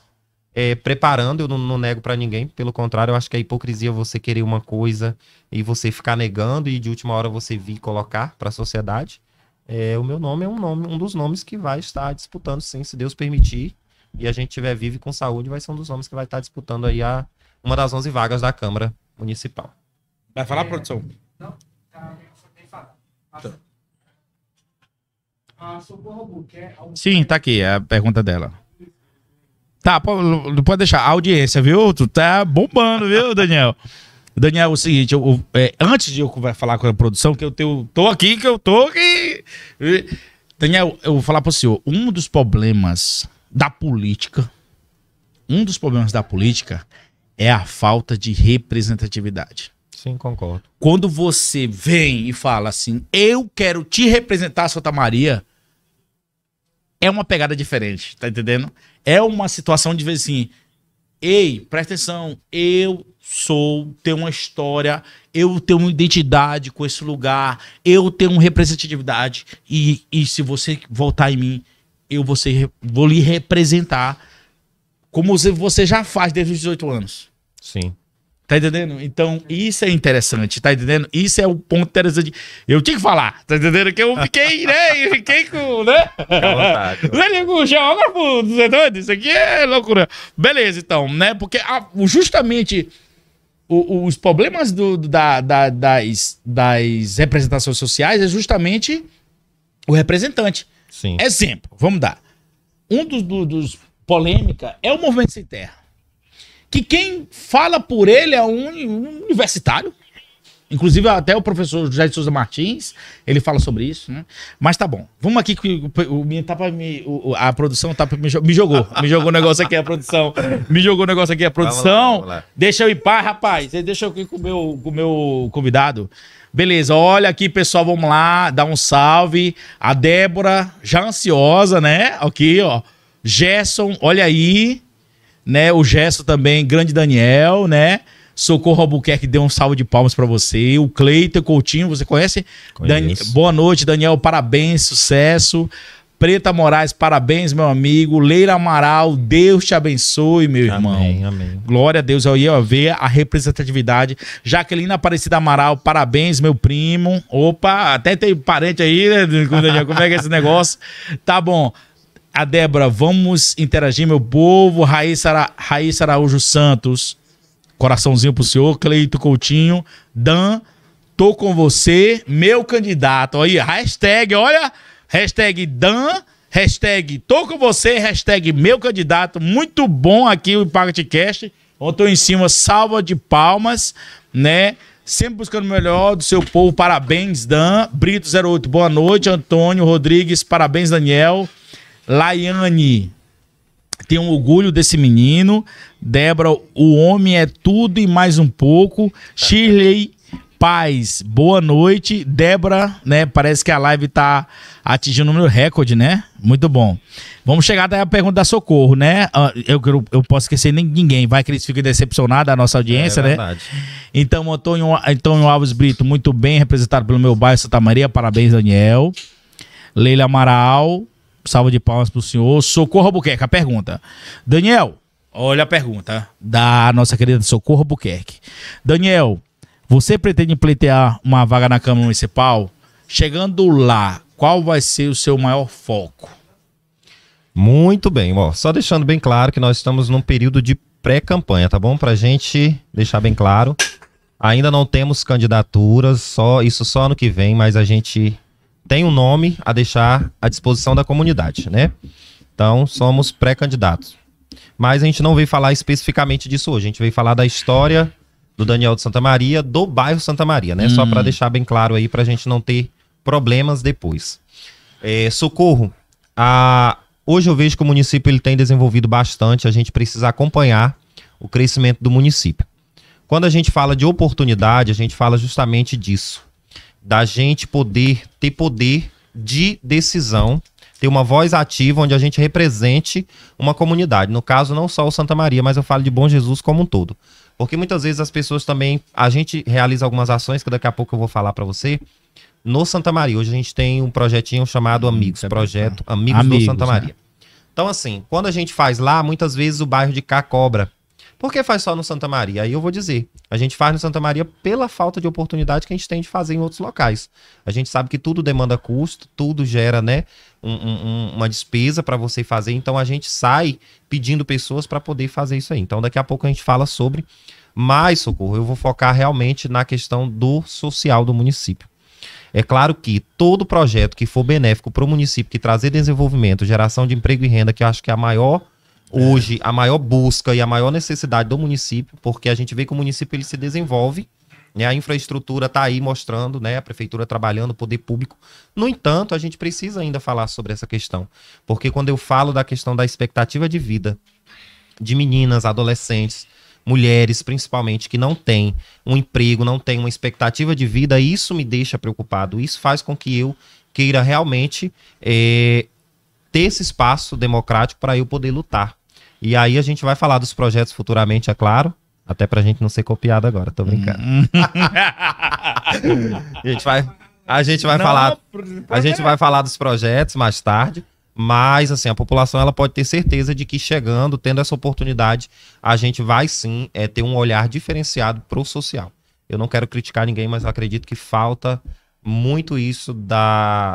Speaker 2: preparando. Eu não nego pra ninguém, pelo contrário, eu acho que a hipocrisia é você querer uma coisa e você ficar negando e de última hora você vir colocar pra sociedade. O meu nome é um dos nomes que vai estar disputando, sim, se Deus permitir. E a gente estiver vivo e com saúde, vai ser um dos nomes que vai estar disputando aí uma das 11 vagas da Câmara Municipal.
Speaker 1: Vai falar, produção?
Speaker 3: Não, só tem falar. Socorro Albuquerque.
Speaker 1: Sim, tá aqui a pergunta dela. Tá, pode deixar. A audiência, viu? Tu tá bombando, viu, Daniel? Daniel, é o seguinte, antes de eu falar com a produção, que eu tô aqui. Daniel, eu vou falar pro senhor, um dos problemas da política é a falta de representatividade.
Speaker 2: Sim, concordo.
Speaker 1: Quando você vem e fala assim, eu quero te representar, Santa Maria, é uma pegada diferente, tá entendendo? É uma situação de ver assim, ei, presta atenção, tenho uma história, eu tenho uma identidade com esse lugar, eu tenho uma representatividade e se você voltar em mim, eu vou lhe representar como você já faz desde os 18 anos.
Speaker 2: Sim.
Speaker 1: Tá entendendo? Então, isso é interessante, tá entendendo? Isso é o ponto interessante. Eu tinha que falar, tá entendendo? Que eu fiquei, né? Eu fiquei com, né?
Speaker 2: Fica à vontade.
Speaker 1: Com o geógrafo dos setores, isso aqui é loucura. Beleza, então, né? Porque justamente os problemas das representações sociais é justamente o representante.
Speaker 2: Sim.
Speaker 1: Exemplo, vamos dar. Um dos polêmica é o Movimento Sem Terra. Que quem fala por ele é um universitário. Inclusive até o professor José de Souza Martins, ele fala sobre isso, né? Mas tá bom. Vamos aqui que a produção me jogou o negócio aqui, a produção. Me jogou o negócio aqui, a produção.
Speaker 2: Vamos lá.
Speaker 1: Deixa eu ir para, rapaz. Deixa eu ir com o meu convidado. Beleza, olha aqui, pessoal, vamos lá, dar um salve. A Débora, já ansiosa, né? Aqui, ó. Gerson, olha aí, né? O Gerson também, grande Daniel, né? Socorro Albuquerque deu um salve de palmas pra você. O Cleiton Coutinho, você conhece? Boa noite, Daniel, parabéns, sucesso. Preta Moraes, parabéns, meu amigo. Leira Amaral, Deus te abençoe, meu irmão.
Speaker 2: Amém, amém.
Speaker 1: Glória a Deus, eu ia ver a representatividade. Jaqueline Aparecida Amaral, parabéns, meu primo. Opa, até tem parente aí, né, Daniel? Como é que é esse negócio? Tá bom. A Débora, vamos interagir, meu povo. Raíssa Araújo Santos, coraçãozinho pro senhor. Cleito Coutinho, Dan, tô com você, meu candidato. Aí, hashtag, olha, hashtag Dan, hashtag tô com você, hashtag meu candidato. Muito bom aqui o ImpactCast. Eu tô em cima, salva de palmas, né? Sempre buscando o melhor do seu povo. Parabéns, Dan. Brito 08, boa noite. Antônio Rodrigues, parabéns, Daniel. Laiane, tenho um orgulho desse menino. Débora, o homem é tudo e mais um pouco. Shirley, Paz, boa noite. Débora, né? Parece que a live tá atingindo um número recorde, né? Muito bom. Vamos chegar até a pergunta da Socorro, né? Eu posso esquecer ninguém. Vai que eles ficam decepcionados, a nossa audiência, né?
Speaker 2: Verdade.
Speaker 1: Então, Antônio Alves Brito, muito bem representado pelo meu bairro Santa Maria. Parabéns, Daniel. Leila Amaral, salva de palmas pro senhor. Socorro Albuquerque, a pergunta. Daniel, olha a pergunta da nossa querida Socorro Albuquerque. Daniel, você pretende pleitear uma vaga na Câmara Municipal? Chegando lá, qual vai ser o seu maior foco?
Speaker 2: Muito bem, ó, só deixando bem claro que nós estamos num período de pré-campanha, tá bom? Pra gente deixar bem claro, ainda não temos candidaturas, isso só ano que vem, mas a gente tem um nome a deixar à disposição da comunidade, né? Então, somos pré-candidatos. Mas a gente não veio falar especificamente disso hoje, a gente veio falar da história do Daniel de Santa Maria, do bairro Santa Maria, né? Só para deixar bem claro aí, pra gente não ter problemas depois. Socorro, hoje eu vejo que o município ele tem desenvolvido bastante, a gente precisa acompanhar o crescimento do município. Quando a gente fala de oportunidade, a gente fala justamente disso, da gente ter poder de decisão, ter uma voz ativa onde a gente represente uma comunidade. No caso, não só o Santa Maria, mas eu falo de Bom Jesus como um todo. Porque muitas vezes as pessoas também, a gente realiza algumas ações que daqui a pouco eu vou falar para você. No Santa Maria, hoje a gente tem um projetinho chamado Amigos, projeto Amigos do Santa Maria. Né? Então assim, quando a gente faz lá, muitas vezes o bairro de cá cobra. Por que faz só no Santa Maria? Aí eu vou dizer, a gente faz no Santa Maria pela falta de oportunidade que a gente tem de fazer em outros locais. A gente sabe que tudo demanda custo, tudo gera, né, uma despesa para você fazer, então a gente sai pedindo pessoas para poder fazer isso aí. Então daqui a pouco a gente fala sobre, mas, Socorro, eu vou focar realmente na questão do social do município. É claro que todo projeto que for benéfico para o município, que trazer desenvolvimento, geração de emprego e renda, que eu acho que é a maior hoje, a maior busca e a maior necessidade do município, porque a gente vê que o município ele se desenvolve, né? A infraestrutura está aí mostrando, né? A prefeitura trabalhando, o poder público. No entanto, a gente precisa ainda falar sobre essa questão, porque quando eu falo da questão da expectativa de vida de meninas, adolescentes, mulheres principalmente, que não têm um emprego, não têm uma expectativa de vida, isso me deixa preocupado. Isso faz com que eu queira realmente ter esse espaço democrático para eu poder lutar. E aí a gente vai falar dos projetos futuramente, é claro, até pra gente não ser copiado agora, tô brincando. A gente vai falar dos projetos mais tarde, mas assim, a população ela pode ter certeza de que chegando, tendo essa oportunidade, a gente vai sim ter um olhar diferenciado pro social. Eu não quero criticar ninguém, mas eu acredito que falta muito isso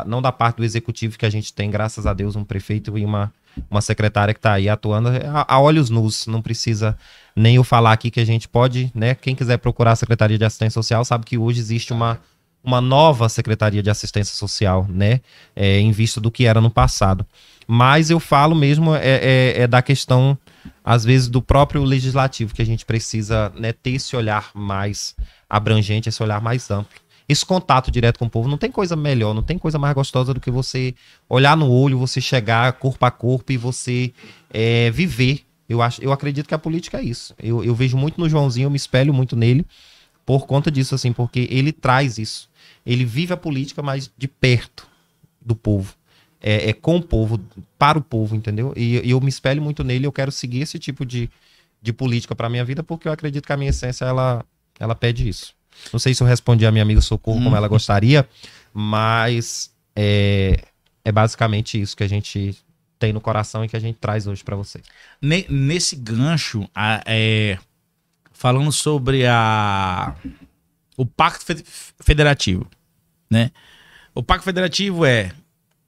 Speaker 2: não da parte do executivo, que a gente tem, graças a Deus, um prefeito e uma secretária que está aí atuando a olhos nus. Não precisa nem eu falar aqui que a gente pode, né? Quem quiser procurar a Secretaria de Assistência Social sabe que hoje existe uma nova Secretaria de Assistência Social, né? Em vista do que era no passado. Mas eu falo mesmo da questão, às vezes, do próprio legislativo, que a gente precisa, né, ter esse olhar mais abrangente, esse olhar mais amplo. Esse contato direto com o povo, não tem coisa melhor, não tem coisa mais gostosa do que você olhar no olho, você chegar corpo a corpo e você viver. Eu acredito que a política é isso. Eu vejo muito no Joãozinho, eu me espelho muito nele por conta disso, assim, porque ele traz isso. Ele vive a política, mas de perto do povo. Com o povo, para o povo, entendeu? E eu me espelho muito nele, eu quero seguir esse tipo de política para minha vida, porque eu acredito que a minha essência, ela pede isso. Não sei se eu respondi a minha amiga Socorro como ela gostaria, mas é basicamente isso que a gente tem no coração e que a gente traz hoje para vocês.
Speaker 1: Nesse gancho, falando sobre o Pacto Federativo, né? O Pacto Federativo é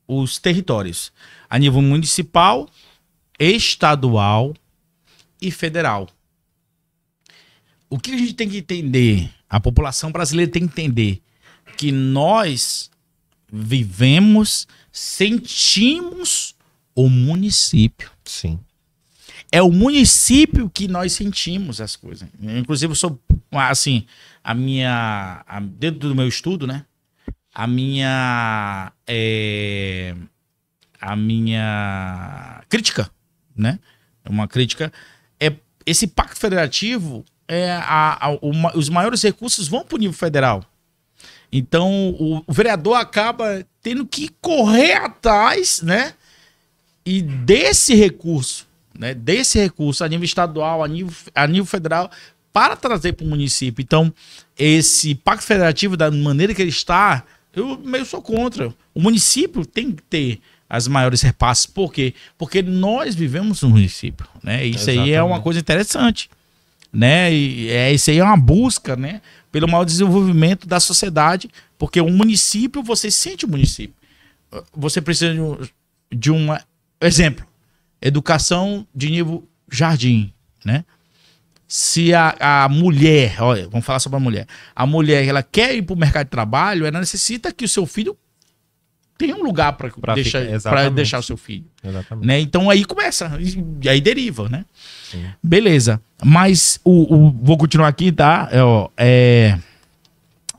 Speaker 1: os territórios a nível municipal, estadual e federal. O que a gente tem que entender, a população brasileira tem que entender, que nós vivemos, sentimos o município.
Speaker 2: Sim.
Speaker 1: É o município que nós sentimos as coisas. Inclusive, eu sou, assim, dentro do meu estudo, né? A minha crítica, né? Uma crítica esse pacto federativo, os maiores recursos vão para o nível federal. Então, o vereador acaba tendo que correr atrás, né? E desse recurso, né? Desse recurso a nível estadual, a nível federal, para trazer para o município. Então, esse pacto federativo, da maneira que ele está, eu meio sou contra. O município tem que ter as maiores repasses. Por quê? Porque nós vivemos no município, né? Isso aí é uma coisa interessante, né? E isso aí é uma busca, né? Pelo maior desenvolvimento da sociedade, porque o município, você sente o município. Você precisa de um exemplo, educação de nível jardim, né? Se a mulher, olha, vamos falar sobre a mulher, ela quer ir para o mercado de trabalho, ela necessita que o seu filho tenha um lugar para deixar o seu filho.
Speaker 2: Exatamente.
Speaker 1: Né? Então aí começa, e aí deriva, né?
Speaker 2: Sim.
Speaker 1: Beleza. Mas vou continuar aqui, tá?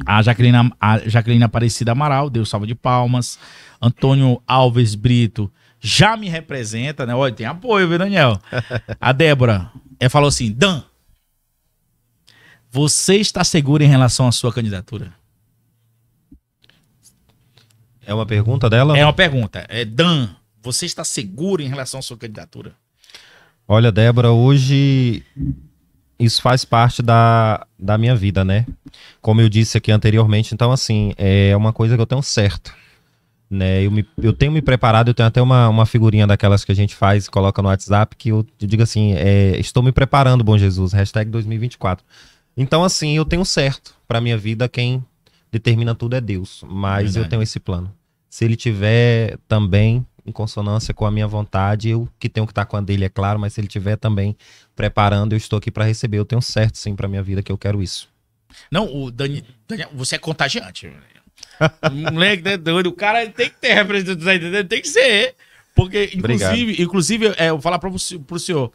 Speaker 1: A Jaqueline Aparecida Amaral, deu salva de palmas. Antônio Alves Brito já me representa, né? Olha, tem apoio, viu, Daniel? A Débora falou assim: Dan, você está seguro em relação à sua candidatura?
Speaker 2: É uma pergunta dela?
Speaker 1: É uma pergunta. Dan, você está seguro em relação à sua candidatura?
Speaker 2: Olha, Débora, hoje isso faz parte da minha vida, né? Como eu disse aqui anteriormente, então assim, é uma coisa que eu tenho certo, né? Eu tenho me preparado, eu tenho até uma figurinha daquelas que a gente faz e coloca no WhatsApp, que eu digo assim, estou me preparando, bom Jesus, hashtag 2024. Então assim, eu tenho certo pra minha vida, quem determina tudo é Deus, mas
Speaker 1: Verdade.
Speaker 2: eu tenho esse plano. Se ele tiver também em consonância com a minha vontade, eu que tenho que estar com a dele, é claro, mas se ele tiver também preparando, eu estou aqui para receber. Eu tenho certo, sim, para minha vida que eu quero isso.
Speaker 1: Não, o Daniel, você é contagiante. O moleque é doido, o cara tem que ter representatividade, tem que ser. Porque, inclusive eu vou falar pro senhor,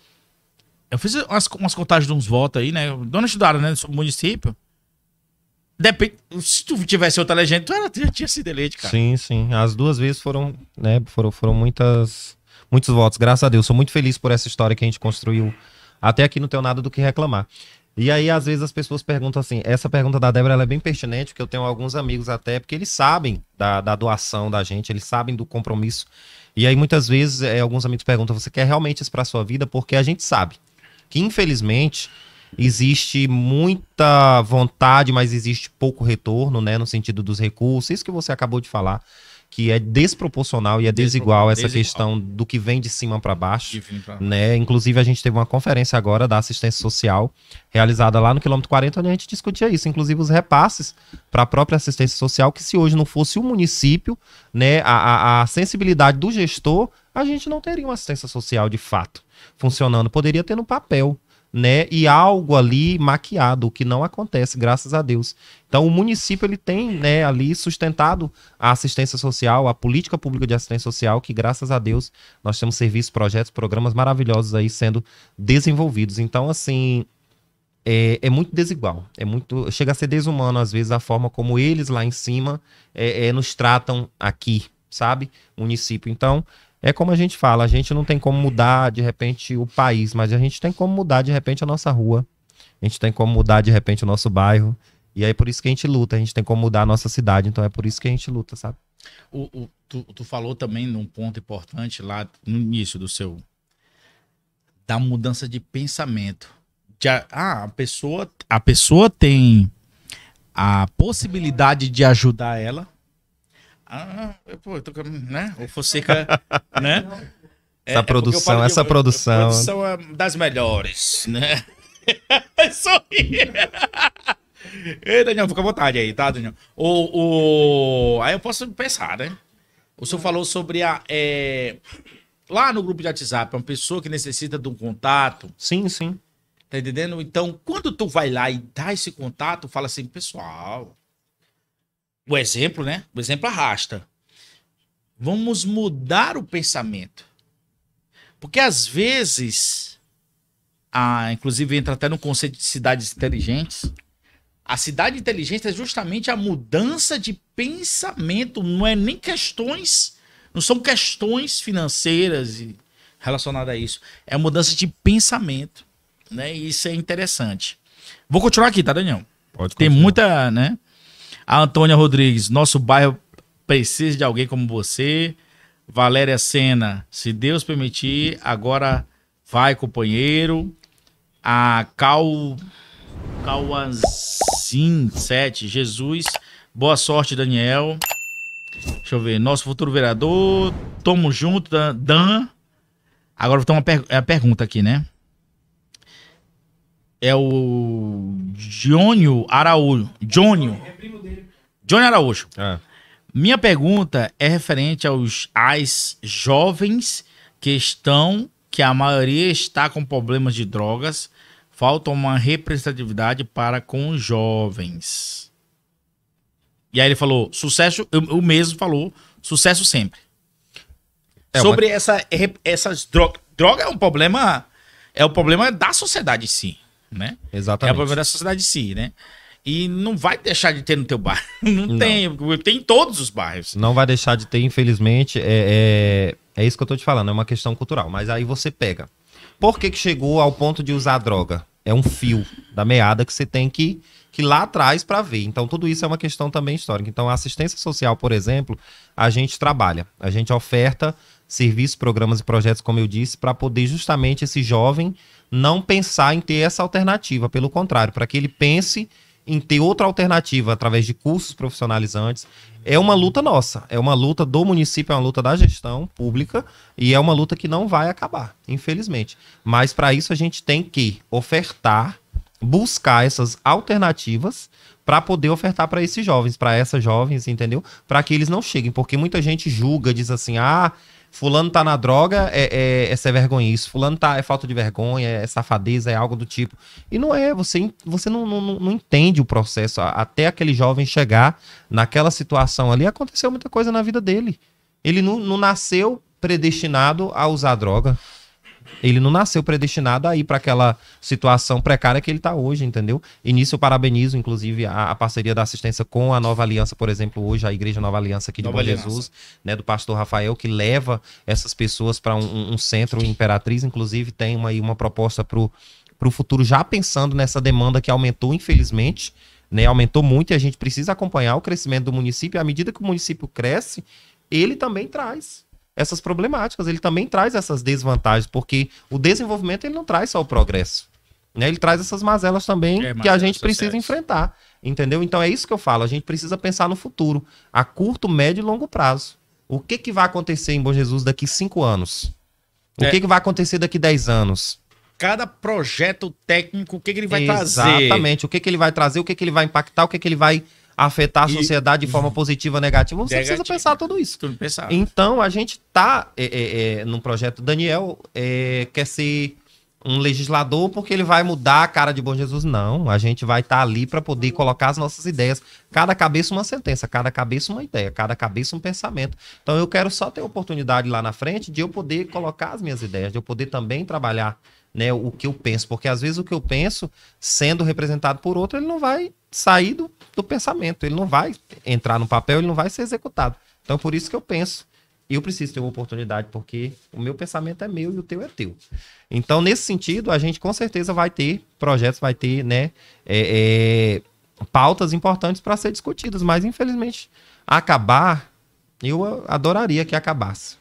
Speaker 1: eu fiz umas contagens de uns votos aí, né? Dona estudada, né? Sobre o município. Depende, se tu tivesse outra legenda, tu já tinha sido eleito, cara.
Speaker 2: Sim, sim. As duas vezes foram, né? Foram muitos votos. Graças a Deus. Sou muito feliz por essa história que a gente construiu. Até aqui não tenho nada do que reclamar. E aí, às vezes, as pessoas perguntam assim, essa pergunta da Débora ela é bem pertinente, porque eu tenho alguns amigos até, porque eles sabem da doação da gente, eles sabem do compromisso. E aí, muitas vezes, alguns amigos perguntam, você quer realmente isso para sua vida? Porque a gente sabe que, infelizmente, existe muita vontade, mas existe pouco retorno, né, no sentido dos recursos. Isso que você acabou de falar, que é desproporcional e é desigual essa questão do que vem de cima para baixo, né? Inclusive a gente teve uma conferência agora da assistência social realizada lá no quilômetro 40, onde a gente discutia isso, inclusive os repasses para a própria assistência social, que se hoje não fosse o município, né, a sensibilidade do gestor, a gente não teria uma assistência social de fato funcionando, poderia ter no papel, né, e algo ali maquiado, o que não acontece, graças a Deus. Então o município ele tem, né, ali sustentado a assistência social, a política pública de assistência social, que graças a Deus nós temos serviços, projetos, programas maravilhosos aí sendo desenvolvidos. Então assim, é muito desigual, chega a ser desumano às vezes a forma como eles lá em cima nos tratam aqui, sabe, município. Então é como a gente fala, a gente não tem como mudar de repente o país, mas a gente tem como mudar de repente a nossa rua, a gente tem como mudar de repente o nosso bairro, e aí é por isso que a gente luta, a gente tem como mudar a nossa cidade, então é por isso que a gente luta, sabe?
Speaker 1: Tu falou também num ponto importante lá no início da mudança de pensamento. A pessoa tem a possibilidade de ajudar ela. Pô, né? O Fonseca, né?
Speaker 2: Essa produção
Speaker 1: A produção é das melhores, né? Sorri. Ei, Daniel, fica à vontade aí, tá, Daniel? Aí eu posso pensar, né? O senhor falou sobre lá no grupo de WhatsApp, uma pessoa que necessita de um contato.
Speaker 2: Sim, sim.
Speaker 1: Tá entendendo? Então, quando tu vai lá e dá esse contato, fala assim, pessoal... O exemplo, né? O exemplo arrasta. Vamos mudar o pensamento. Porque às vezes, inclusive entra até no conceito de cidades inteligentes, a cidade inteligente é justamente a mudança de pensamento, não é nem questões, não são questões financeiras relacionadas a isso, é a mudança de pensamento, né? E isso é interessante. Vou continuar aqui, tá, Daniel?
Speaker 2: Pode
Speaker 1: Tem
Speaker 2: continuar.
Speaker 1: muita, né? A Antônia Rodrigues, nosso bairro precisa de alguém como você. Valéria Sena, se Deus permitir, agora vai, companheiro. A Cauazin 7, Jesus, boa sorte, Daniel. Deixa eu ver, nosso futuro vereador, tamo junto, Dan. Agora tem uma pergunta aqui, né? É o Jônio Araújo.
Speaker 3: É primo dele.
Speaker 1: Johnny Araújo.
Speaker 2: É.
Speaker 1: Minha pergunta é referente às jovens que a maioria está com problemas de drogas. Falta uma representatividade para com os jovens. E aí ele falou, sucesso, o mesmo falou, sucesso sempre. Sobre essas drogas. Droga é um problema da sociedade em si, né? É o
Speaker 2: Exatamente.
Speaker 1: problema da sociedade em si, né? E não vai deixar de ter no teu bairro. Não. Tem em todos os bairros.
Speaker 2: Não vai deixar de ter, infelizmente. É isso que eu tô te falando, é uma questão cultural. Mas aí você pega. Por que chegou ao ponto de usar droga? É um fio da meada que você tem que ir lá atrás para ver. Então, tudo isso é uma questão também histórica. Então, a assistência social, por exemplo, a gente trabalha. A gente oferta serviços, programas e projetos, como eu disse, para poder justamente esse jovem não pensar em ter essa alternativa. Pelo contrário, para que ele pense em ter outra alternativa através de cursos profissionalizantes. É uma luta nossa, é uma luta do município, é uma luta da gestão pública e é uma luta que não vai acabar, infelizmente. Mas para isso a gente tem que ofertar, buscar essas alternativas para poder ofertar para esses jovens, para essas jovens, entendeu? Para que eles não cheguem, porque muita gente julga, diz assim, fulano tá na droga, é ser vergonhice, fulano é falta de vergonha, é safadeza, é algo do tipo. E não é, você não entende o processo. Até aquele jovem chegar naquela situação ali, aconteceu muita coisa na vida dele. Ele não nasceu predestinado a usar droga. Ele não nasceu predestinado a ir para aquela situação precária que ele está hoje, entendeu? E nisso eu parabenizo, inclusive, a parceria da assistência com a Nova Aliança, por exemplo, hoje, a Igreja Nova Aliança aqui de Bom Jesus, né, do pastor Rafael, que leva essas pessoas para um centro Imperatriz, inclusive tem uma proposta para o futuro, já pensando nessa demanda que aumentou, infelizmente, né, aumentou muito e a gente precisa acompanhar o crescimento do município. E à medida que o município cresce, ele também traz essas problemáticas, ele também traz essas desvantagens, porque o desenvolvimento ele não traz só o progresso, né? Ele traz essas mazelas também que a gente precisa enfrentar, entendeu? Então é isso que eu falo, a gente precisa pensar no futuro, a curto, médio e longo prazo. O que vai acontecer em Bom Jesus daqui 5 anos? O que vai acontecer daqui 10 anos?
Speaker 1: Cada projeto técnico, o que ele vai trazer?
Speaker 2: Exatamente, o que ele vai trazer, o que ele vai impactar, o que ele vai afetar a sociedade de forma positiva ou negativa, você precisa pensar tudo isso. Então, a gente está num projeto, Daniel quer ser um legislador porque ele vai mudar a cara de Bom Jesus. Não, a gente vai estar ali para poder colocar as nossas ideias. Cada cabeça uma sentença, cada cabeça uma ideia, cada cabeça um pensamento. Então, eu quero só ter a oportunidade lá na frente de eu poder colocar as minhas ideias, de eu poder também trabalhar, né, o que eu penso, porque às vezes o que eu penso, sendo representado por outro, ele não vai sair do pensamento, ele não vai entrar no papel, ele não vai ser executado. Então, por isso que eu penso, eu preciso ter uma oportunidade, porque o meu pensamento é meu e o teu é teu. Então, nesse sentido, a gente com certeza vai ter projetos, vai ter, né, pautas importantes para ser discutidas, mas infelizmente, acabar, eu adoraria que acabasse.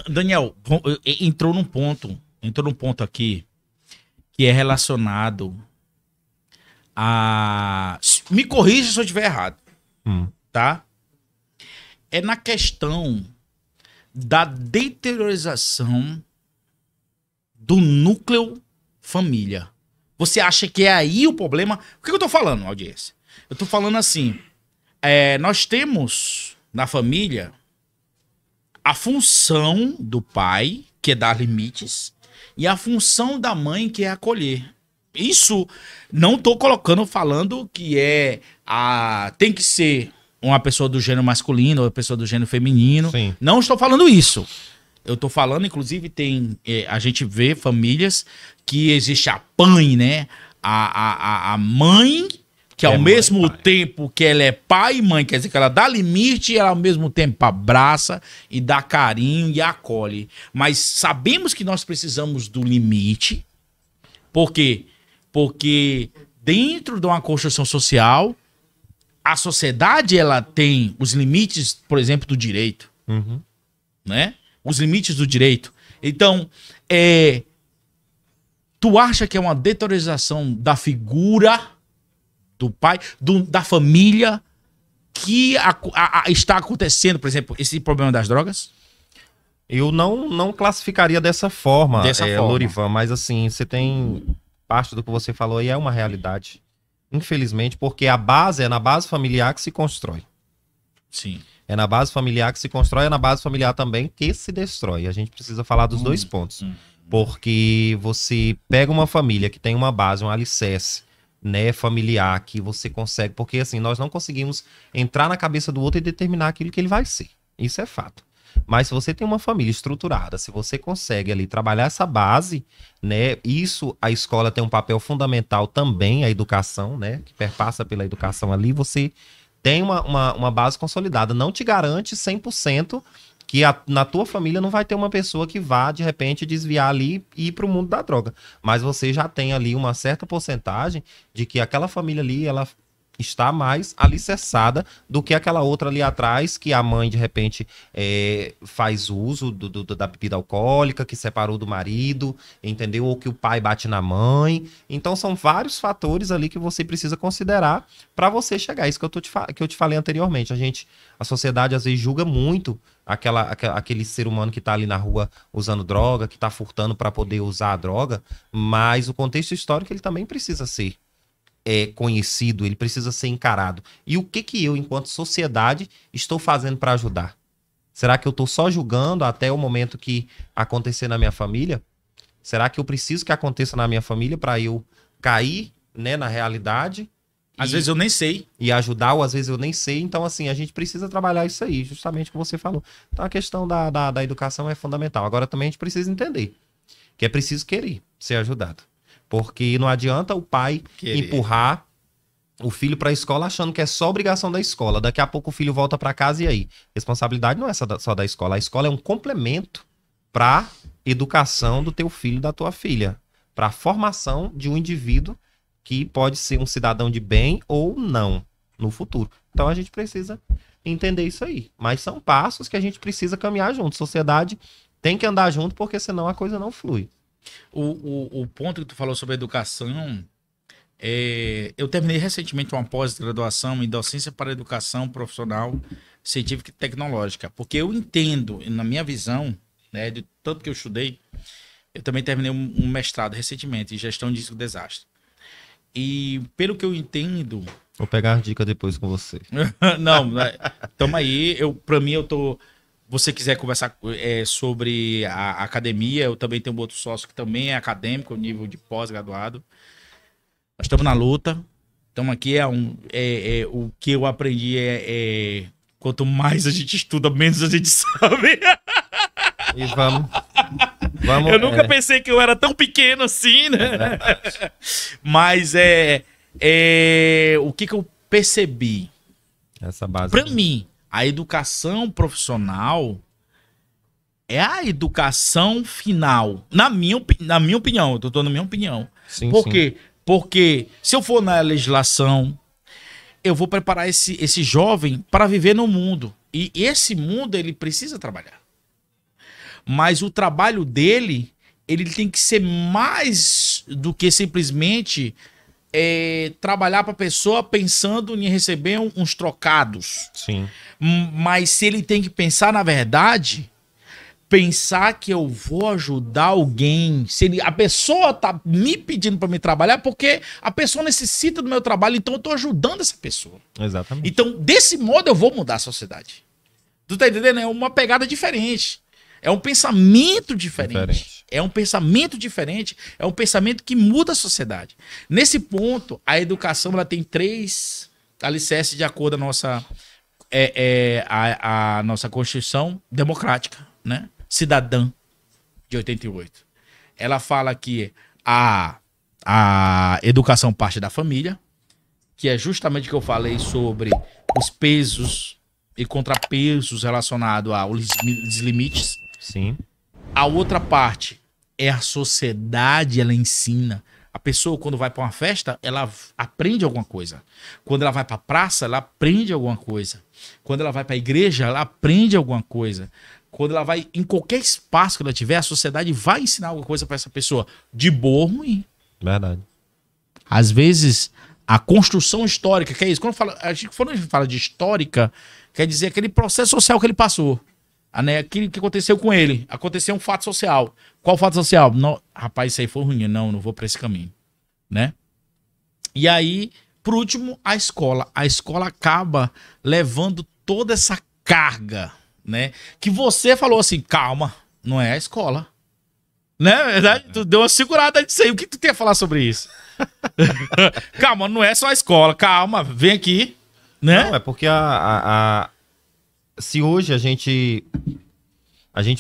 Speaker 1: Daniel, entrou num ponto aqui que é relacionado a... Me corrija se eu estiver errado, tá? É na questão da deteriorização do núcleo família. Você acha que é aí o problema? O que eu tô falando, audiência? Eu tô falando assim, nós temos na família a função do pai, que é dar limites, e a função da mãe, que é acolher. Isso não tô falando que tem que ser uma pessoa do gênero masculino ou uma pessoa do gênero feminino.
Speaker 2: Sim.
Speaker 1: Não estou falando isso. Eu tô falando, inclusive, a gente vê famílias que existe a mãe, né? A mãe, que ao mesmo tempo que ela é pai e mãe, quer dizer que ela dá limite, ela ao mesmo tempo abraça e dá carinho e acolhe. Mas sabemos que nós precisamos do limite, porque Porque dentro de uma construção social, a sociedade ela tem os limites, por exemplo, do direito,
Speaker 2: Uhum.
Speaker 1: né? Os limites do direito. Então, tu acha que é uma deteriorização da figura do pai, da família, que está acontecendo, por exemplo, esse problema das drogas?
Speaker 2: Eu não classificaria dessa forma,
Speaker 1: Forma.
Speaker 2: Lorivan, mas assim, você tem parte do que você falou aí é uma realidade. Infelizmente, porque é na base familiar que se constrói.
Speaker 1: Sim.
Speaker 2: É na base familiar que se constrói, é na base familiar também que se destrói. A gente precisa falar dos dois pontos. Porque você pega uma família que tem uma base, um alicerce, né, familiar, que você consegue... Porque, assim, nós não conseguimos entrar na cabeça do outro e determinar aquilo que ele vai ser. Isso é fato. Mas se você tem uma família estruturada, se você consegue ali trabalhar essa base, né, isso a escola tem um papel fundamental também, a educação, né, que perpassa pela educação ali, você tem uma base consolidada. Não te garante 100% que na tua família não vai ter uma pessoa que vá, de repente, desviar ali e ir para o mundo da droga. Mas você já tem ali uma certa porcentagem de que aquela família ali, ela está mais alicerçada do que aquela outra ali atrás, que a mãe, de repente, faz uso da bebida alcoólica, que separou do marido, entendeu? Ou que o pai bate na mãe. Então, são vários fatores ali que você precisa considerar para você chegar. Isso que eu te falei anteriormente. A sociedade, às vezes, julga muito aquele ser humano que está ali na rua usando droga, que está furtando para poder usar a droga, mas o contexto histórico ele também precisa ser conhecido, ele precisa ser encarado. E o que eu, enquanto sociedade, estou fazendo para ajudar? Será que eu estou só julgando até o momento que acontecer na minha família? Será que eu preciso que aconteça na minha família para eu cair, né, na realidade?
Speaker 1: Às vezes eu nem sei.
Speaker 2: E ajudar, ou às vezes eu nem sei. Então, assim, a gente precisa trabalhar isso aí, justamente o que você falou. Então, a questão da educação é fundamental. Agora, também a gente precisa entender que é preciso querer ser ajudado. Porque não adianta o pai empurrar o filho para a escola achando que é só obrigação da escola. Daqui a pouco o filho volta para casa e aí? Responsabilidade não é só da escola. A escola é um complemento para educação do teu filho e da tua filha. Para a formação de um indivíduo que pode ser um cidadão de bem ou não no futuro. Então a gente precisa entender isso aí. Mas são passos que a gente precisa caminhar junto. Sociedade tem que andar junto porque senão a coisa não flui.
Speaker 1: O ponto que tu falou sobre educação, eu terminei recentemente uma pós-graduação em docência para educação profissional, científica e tecnológica, porque eu entendo, na minha visão, né, de tanto que eu estudei, eu também terminei um mestrado recentemente em gestão de risco e desastre. E pelo que eu entendo...
Speaker 2: Vou pegar a dica depois com você.
Speaker 1: Não, tamo aí, pra mim eu tô... Você quiser conversar sobre a academia, eu também tenho um outro sócio que também é acadêmico, nível de pós-graduado. Nós estamos na luta. Estamos aqui, o que eu aprendi quanto mais a gente estuda, menos a gente sabe.
Speaker 2: E vamos
Speaker 1: eu nunca pensei que eu era tão pequeno assim, né? Mas o que eu percebi?
Speaker 2: Essa base.
Speaker 1: Para mim, a educação profissional é a educação final. Na minha opinião, eu tô dando a minha opinião.
Speaker 2: Sim,
Speaker 1: Por quê? Porque se eu for na legislação, eu vou preparar esse jovem para viver no mundo. E esse mundo, ele precisa trabalhar. Mas o trabalho dele, ele tem que ser mais do que simplesmente trabalhar para a pessoa pensando em receber uns trocados.
Speaker 2: Sim.
Speaker 1: Mas se ele tem que pensar, na verdade, pensar que eu vou ajudar alguém. A pessoa tá me pedindo para me trabalhar porque a pessoa necessita do meu trabalho, então eu tô ajudando essa pessoa.
Speaker 2: Exatamente.
Speaker 1: Então, desse modo, eu vou mudar a sociedade. Tu tá entendendo? É uma pegada diferente. É um pensamento diferente. É um pensamento diferente. É um pensamento que muda a sociedade. Nesse ponto, a educação ela tem 3 alicerces de acordo com a nossa Constituição democrática, né? Cidadã, de 88. Ela fala que a educação parte da família, que é justamente o que eu falei sobre os pesos e contrapesos relacionados aos limites.
Speaker 2: Sim.
Speaker 1: A outra parte é a sociedade, ela ensina. A pessoa, quando vai para uma festa, ela aprende alguma coisa. Quando ela vai para a praça, ela aprende alguma coisa. Quando ela vai para a igreja, ela aprende alguma coisa. Quando ela vai em qualquer espaço que ela tiver, a sociedade vai ensinar alguma coisa para essa pessoa, de boa ou ruim.
Speaker 2: Verdade.
Speaker 1: Às vezes, a construção histórica, que é isso, quando a gente fala de histórica, quer dizer aquele processo social que ele passou. Né? Aquilo que aconteceu com ele. Aconteceu um fato social. Qual fato social? Não, rapaz, isso aí foi ruim. Não vou para esse caminho. Né? E aí, por último, a escola. A escola acaba levando toda essa carga, né? Que você falou assim, calma, não é a escola. Né? Na verdade, tu deu uma segurada disso aí. O que tu tem a falar sobre isso? Calma, não é só a escola. Calma, vem aqui. Né?
Speaker 2: Não, é porque se hoje a gente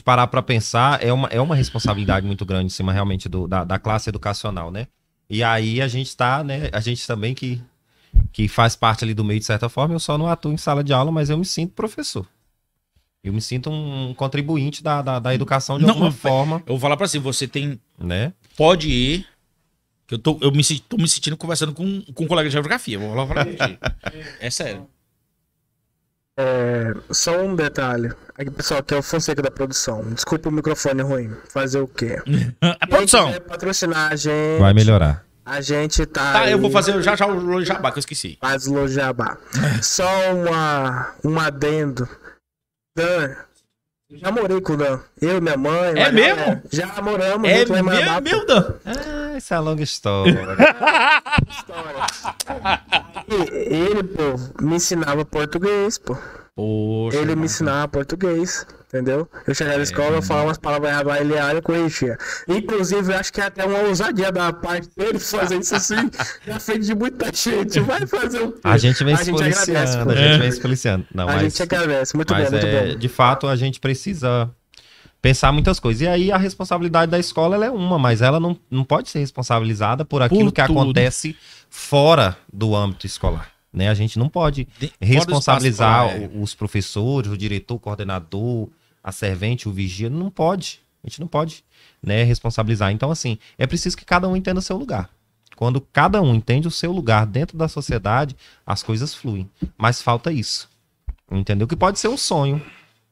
Speaker 2: parar para pensar, é uma responsabilidade muito grande em cima realmente da classe educacional, né? E aí a gente tá, né? A gente também que faz parte ali do meio de certa forma, eu só não atuo em sala de aula, mas eu me sinto professor. Eu me sinto um contribuinte da educação de alguma forma.
Speaker 1: Eu vou falar pra você tem...
Speaker 2: Né?
Speaker 1: Pode ir, que tô me sentindo conversando com um colega de geografia. Vou falar pra você. É sério.
Speaker 4: Só um detalhe. Aqui, pessoal, aqui é o Fonseca da produção. Desculpa o microfone ruim. Fazer o quê?
Speaker 1: A produção.
Speaker 4: Quem quiser patrocinar a gente.
Speaker 2: Vai melhorar.
Speaker 4: A gente tá.
Speaker 1: Tá,
Speaker 4: aí,
Speaker 1: eu vou fazer já o jabá, que eu esqueci.
Speaker 4: faz o jabá. Só um adendo. Dan, eu já morei com o Dan. Eu, minha mãe.
Speaker 1: É mesmo?
Speaker 4: Galera, já moramos.
Speaker 1: É
Speaker 4: junto lá em Marabá,
Speaker 1: meu Dan.
Speaker 2: Isso é uma longa história.
Speaker 4: E ele, pô, me ensinava português, pô.
Speaker 1: Poxa.
Speaker 4: Ele me ensinava português, entendeu? Eu chegava na escola, eu falava umas palavras erradas, ele ia e corrigia. Inclusive, eu acho que é até uma ousadia da parte dele fazer isso assim, na frente de muita gente. Vai fazer o quê?
Speaker 2: A gente vem
Speaker 4: A
Speaker 2: se
Speaker 4: gente agradece,
Speaker 2: policiando,
Speaker 4: pô.
Speaker 2: a gente vem se policiando. Não,
Speaker 4: A
Speaker 2: mas,
Speaker 4: gente agradece, muito bom,
Speaker 2: mas
Speaker 4: muito bom.
Speaker 2: de fato, a gente precisa pensar muitas coisas. E aí a responsabilidade da escola ela é uma, mas ela não pode ser responsabilizada por aquilo que
Speaker 1: tudo.
Speaker 2: acontece fora do âmbito escolar. Né? A gente não pode
Speaker 1: Fora do
Speaker 2: responsabilizar
Speaker 1: espaço escolar,
Speaker 2: os professores, o diretor, o coordenador, a servente, o vigia. Não pode. A gente não pode, né, responsabilizar. Então, assim, é preciso que cada um entenda o seu lugar. Quando cada um entende o seu lugar dentro da sociedade, as coisas fluem. Mas falta isso. Entendeu? Que pode ser um sonho,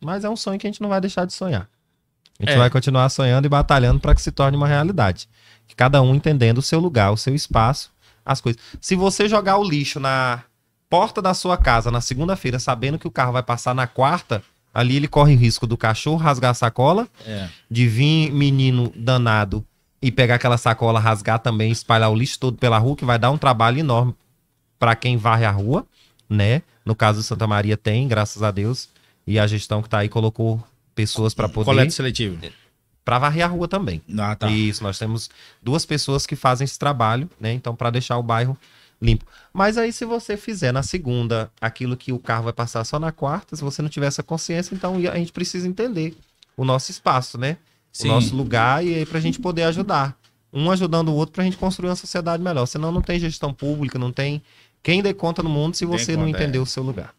Speaker 2: mas é um sonho que a gente não vai deixar de sonhar. A gente vai continuar sonhando e batalhando para que se torne uma realidade. Que cada um entendendo o seu lugar, o seu espaço, as coisas. Se você jogar o lixo na porta da sua casa na segunda-feira, sabendo que o carro vai passar na quarta, ali ele corre o risco do cachorro rasgar a sacola, de vir menino danado e pegar aquela sacola, rasgar também, espalhar o lixo todo pela rua, que vai dar um trabalho enorme para quem varre a rua, né? No caso do Santa Maria tem, graças a Deus, e a gestão que tá aí colocou pessoas para poder...
Speaker 1: Coleta seletivo.
Speaker 2: Para varrer a rua também.
Speaker 1: Ah, tá.
Speaker 2: Isso, nós temos 2 pessoas que fazem esse trabalho, né? Então, para deixar o bairro limpo. Mas aí, se você fizer na segunda aquilo que o carro vai passar só na quarta, se você não tiver essa consciência, então a gente precisa entender o nosso espaço, né?
Speaker 1: Sim.
Speaker 2: O nosso lugar, e aí pra gente poder ajudar. Um ajudando o outro pra gente construir uma sociedade melhor. Senão não tem gestão pública, não tem quem dê conta no mundo se você não entender o seu lugar.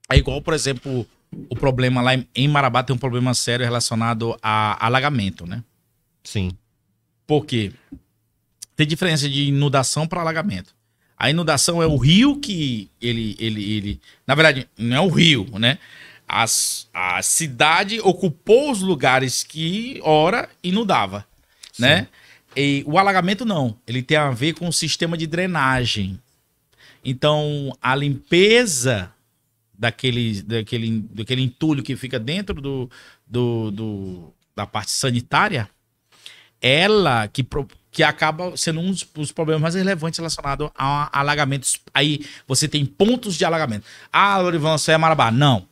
Speaker 1: É igual, por exemplo, o problema lá em Marabá tem um problema sério relacionado a alagamento, né?
Speaker 2: Sim.
Speaker 1: Por quê? Tem diferença de inundação para alagamento. A inundação é o rio que ele... Na verdade, não é o rio, né? A cidade ocupou os lugares que, ora, inundava, né? E o alagamento não. Ele tem a ver com o sistema de drenagem. Então, a limpeza daquele entulho que fica dentro da parte sanitária, ela que acaba sendo um dos problemas mais relevantes relacionados a alagamentos. Aí você tem pontos de alagamento. Ah, Lorivan, você é Marabá. Não.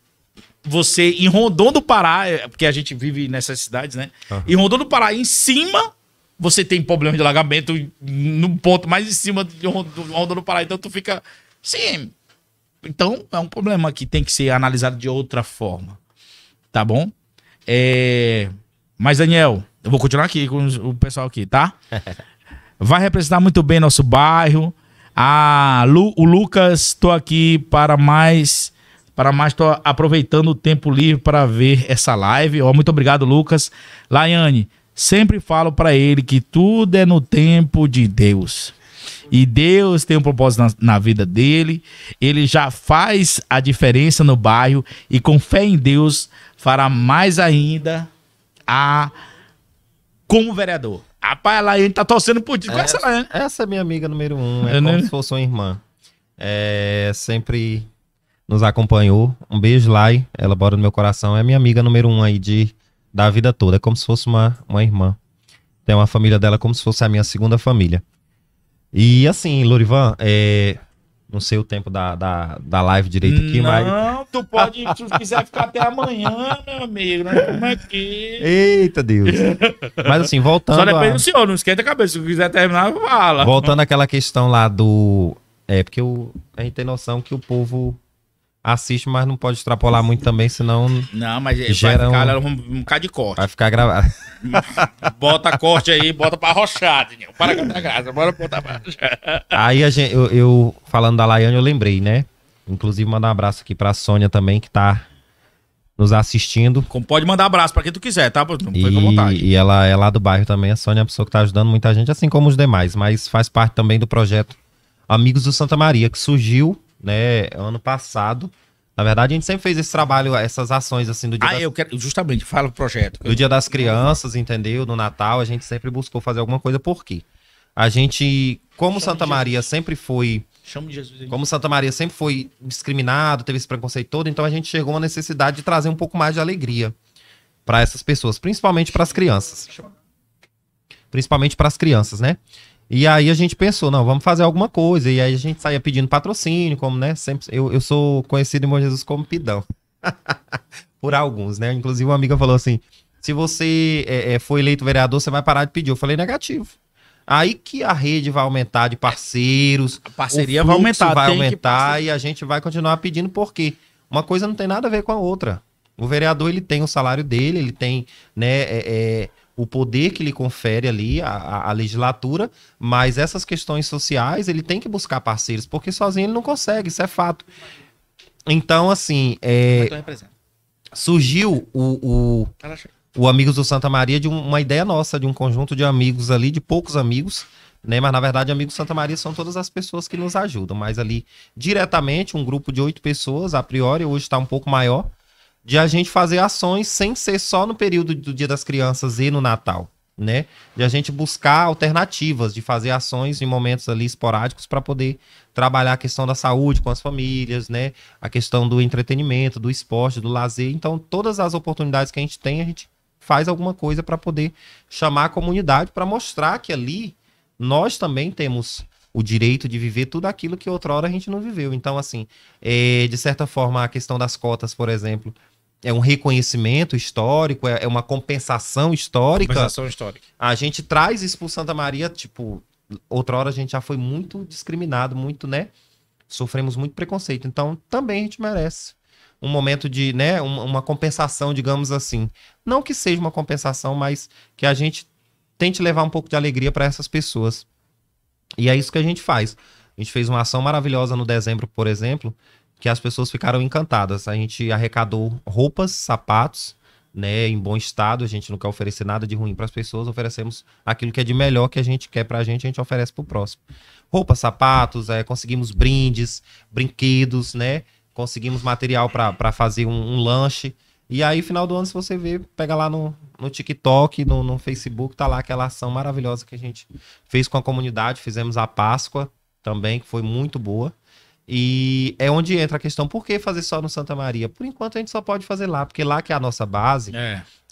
Speaker 1: Você, em Rondon do Pará, porque a gente vive nessas cidades, né?
Speaker 2: Uhum.
Speaker 1: Em Rondon do Pará, em cima, você tem problema de alagamento no ponto mais em cima de Rondon do Pará. Então tu fica... Sim. Então é um problema que tem que ser analisado de outra forma. Tá bom? Mas, Daniel, eu vou continuar aqui com o pessoal aqui, tá? Vai representar muito bem nosso bairro. O Lucas, tô aqui para mais, tô aproveitando o tempo livre para ver essa live. Ó, muito obrigado, Lucas. Laiane, sempre falo pra ele que tudo é no tempo de Deus. E Deus tem um propósito na vida dele. Ele já faz a diferença no bairro e com fé em Deus fará mais ainda como vereador. Rapaz, a Laiane tá torcendo por ti. Conhece a Laiane?
Speaker 2: Essa é minha amiga número 1. É
Speaker 1: É,
Speaker 2: como
Speaker 1: né?
Speaker 2: se fosse uma irmã. Sempre nos acompanhou. Um beijo, Lai. Ela mora no meu coração. É minha amiga número 1 aí da vida toda. É como se fosse uma irmã. Tem uma família dela como se fosse a minha segunda família. E assim, Lorivan, não sei o tempo da live direito aqui, mas...
Speaker 1: Não, tu pode, se tu quiser ficar até amanhã, meu amigo. Nós estamos aqui.
Speaker 2: Eita Deus. Mas assim,
Speaker 1: Só
Speaker 2: voltando
Speaker 1: depende do senhor, não esquenta a cabeça. Se tu quiser terminar, fala.
Speaker 2: voltando àquela questão lá do... porque a gente tem noção que o povo assiste, mas não pode extrapolar muito também, senão
Speaker 1: Não, mas
Speaker 2: Gera
Speaker 1: vai ficar
Speaker 2: um-
Speaker 1: um bocado de corte.
Speaker 2: vai ficar gravado.
Speaker 1: Bota corte aí, bota pra arrochar, Daniel. Para com a graça, bora botar pra arrochar.
Speaker 2: Aí eu falando da Laiane, eu lembrei, né? Inclusive, mandar um abraço aqui pra Sônia também, que tá nos assistindo.
Speaker 1: Pode mandar abraço pra quem tu quiser, tá? Não foi com vontade.
Speaker 2: E ela é lá do bairro também. A Sônia é uma pessoa que tá ajudando muita gente, assim como os demais, mas faz parte também do projeto Amigos do Santa Maria, que surgiu, né, ano passado. Na verdade, a gente sempre fez esse trabalho, essas ações, assim, do dia,
Speaker 1: Eu quero, justamente, fala o projeto.
Speaker 2: do dia das Crianças, entendeu? No Natal, a gente sempre buscou fazer alguma coisa. Por quê? A gente, como Santa Maria sempre foi...
Speaker 1: Chama de Jesus aí.
Speaker 2: Como Santa Maria sempre foi discriminado, teve esse preconceito todo, então a gente chegou a uma necessidade de trazer um pouco mais de alegria para essas pessoas, principalmente para as crianças. Principalmente para as crianças, né? E aí a gente pensou, não, vamos fazer alguma coisa. E aí a gente saía pedindo patrocínio, como, né? Sempre, eu sou conhecido em Bom Jesus como Pidão. Por alguns, né? Inclusive uma amiga falou assim, se você for eleito vereador, você vai parar de pedir. Eu falei, negativo. Aí que a rede vai aumentar de parceiros,
Speaker 1: A parceria
Speaker 2: o
Speaker 1: vai
Speaker 2: fluxo
Speaker 1: aumentar.
Speaker 2: vai
Speaker 1: tem que
Speaker 2: aumentar e a gente vai continuar pedindo porque uma coisa não tem nada a ver com a outra. O vereador, ele tem o salário dele, ele tem, né, o poder que lhe confere ali a legislatura, mas essas questões sociais ele tem que buscar parceiros, porque sozinho ele não consegue, isso é fato. Então, assim,
Speaker 1: Então representa.
Speaker 2: surgiu o Amigos do Santa Maria de uma ideia nossa, de um conjunto de amigos ali, de poucos amigos, né? Mas na verdade, Amigos do Santa Maria são todas as pessoas que nos ajudam, mas ali diretamente, um grupo de 8 pessoas, a priori, hoje está um pouco maior, de a gente fazer ações sem ser só no período do Dia das Crianças e no Natal, né? De a gente buscar alternativas, de fazer ações em momentos ali esporádicos para poder trabalhar a questão da saúde com as famílias, né? A questão do entretenimento, do esporte, do lazer. Então, todas as oportunidades que a gente tem, a gente faz alguma coisa para poder chamar a comunidade, para mostrar que ali nós também temos o direito de viver tudo aquilo que outrora a gente não viveu. Então, assim, de certa forma, a questão das cotas, por exemplo, é um reconhecimento histórico, é uma compensação histórica.
Speaker 1: Compensação histórica.
Speaker 2: A gente traz isso pro Santa Maria, tipo, outrora a gente já foi muito discriminado, muito, né? Sofremos muito preconceito. Então, também a gente merece um momento de, né, uma compensação, digamos assim. Não que seja uma compensação, mas que a gente tente levar um pouco de alegria para essas pessoas. E é isso que a gente faz. A gente fez uma ação maravilhosa no dezembro, por exemplo, que as pessoas ficaram encantadas. A gente arrecadou roupas, sapatos, né, em bom estado. A gente não quer oferecer nada de ruim para as pessoas, oferecemos aquilo que é de melhor que a gente quer pra gente, a gente oferece pro próximo. Roupas, sapatos, conseguimos brindes, brinquedos, né? Conseguimos material para fazer um lanche. E aí, final do ano, se você ver, pega lá no TikTok, no Facebook, tá lá aquela ação maravilhosa que a gente fez com a comunidade. Fizemos a Páscoa também, que foi muito boa. E é onde entra a questão, por que fazer só no Santa Maria? Por enquanto a gente só pode fazer lá, porque lá que é a nossa base.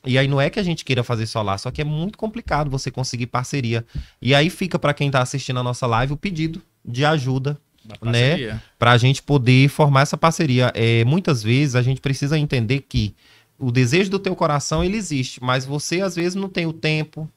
Speaker 2: E aí não é que a gente queira fazer só lá, só que é muito complicado você conseguir parceria. E aí fica para quem tá assistindo a nossa live o pedido de ajuda, né? Pra gente poder formar essa parceria. Muitas vezes a gente precisa entender que o desejo do teu coração, ele existe, mas você às vezes não tem o tempo,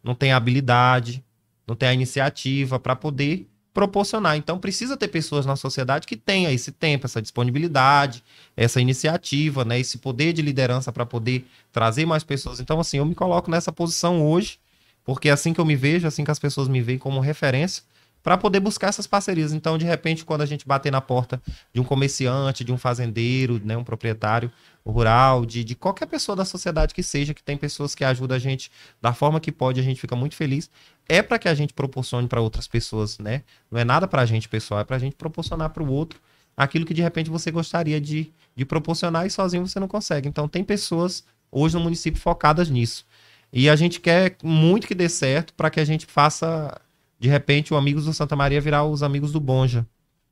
Speaker 2: não tem a habilidade, não tem a iniciativa para poder proporcionar. Então precisa ter pessoas na sociedade que tenha esse tempo, essa disponibilidade, essa iniciativa, né, esse poder de liderança para poder trazer mais pessoas. Então, assim, eu me coloco nessa posição hoje, porque é assim que eu me vejo, assim que as pessoas me veem como referência, para poder buscar essas parcerias. Então, de repente, quando a gente bater na porta de um comerciante, de um fazendeiro, né, um proprietário rural, de qualquer pessoa da sociedade que seja, que tem pessoas que ajudam a gente da forma que pode, a gente fica muito feliz. É para que a gente proporcione para outras pessoas, né? Não é nada para a gente, pessoal, é para a gente proporcionar para o outro aquilo que de repente você gostaria de proporcionar e sozinho você não consegue. Então, tem pessoas hoje no município focadas nisso. E a gente quer muito que dê certo para que a gente faça, de repente, o Amigos do Santa Maria virar os Amigos do Bonja.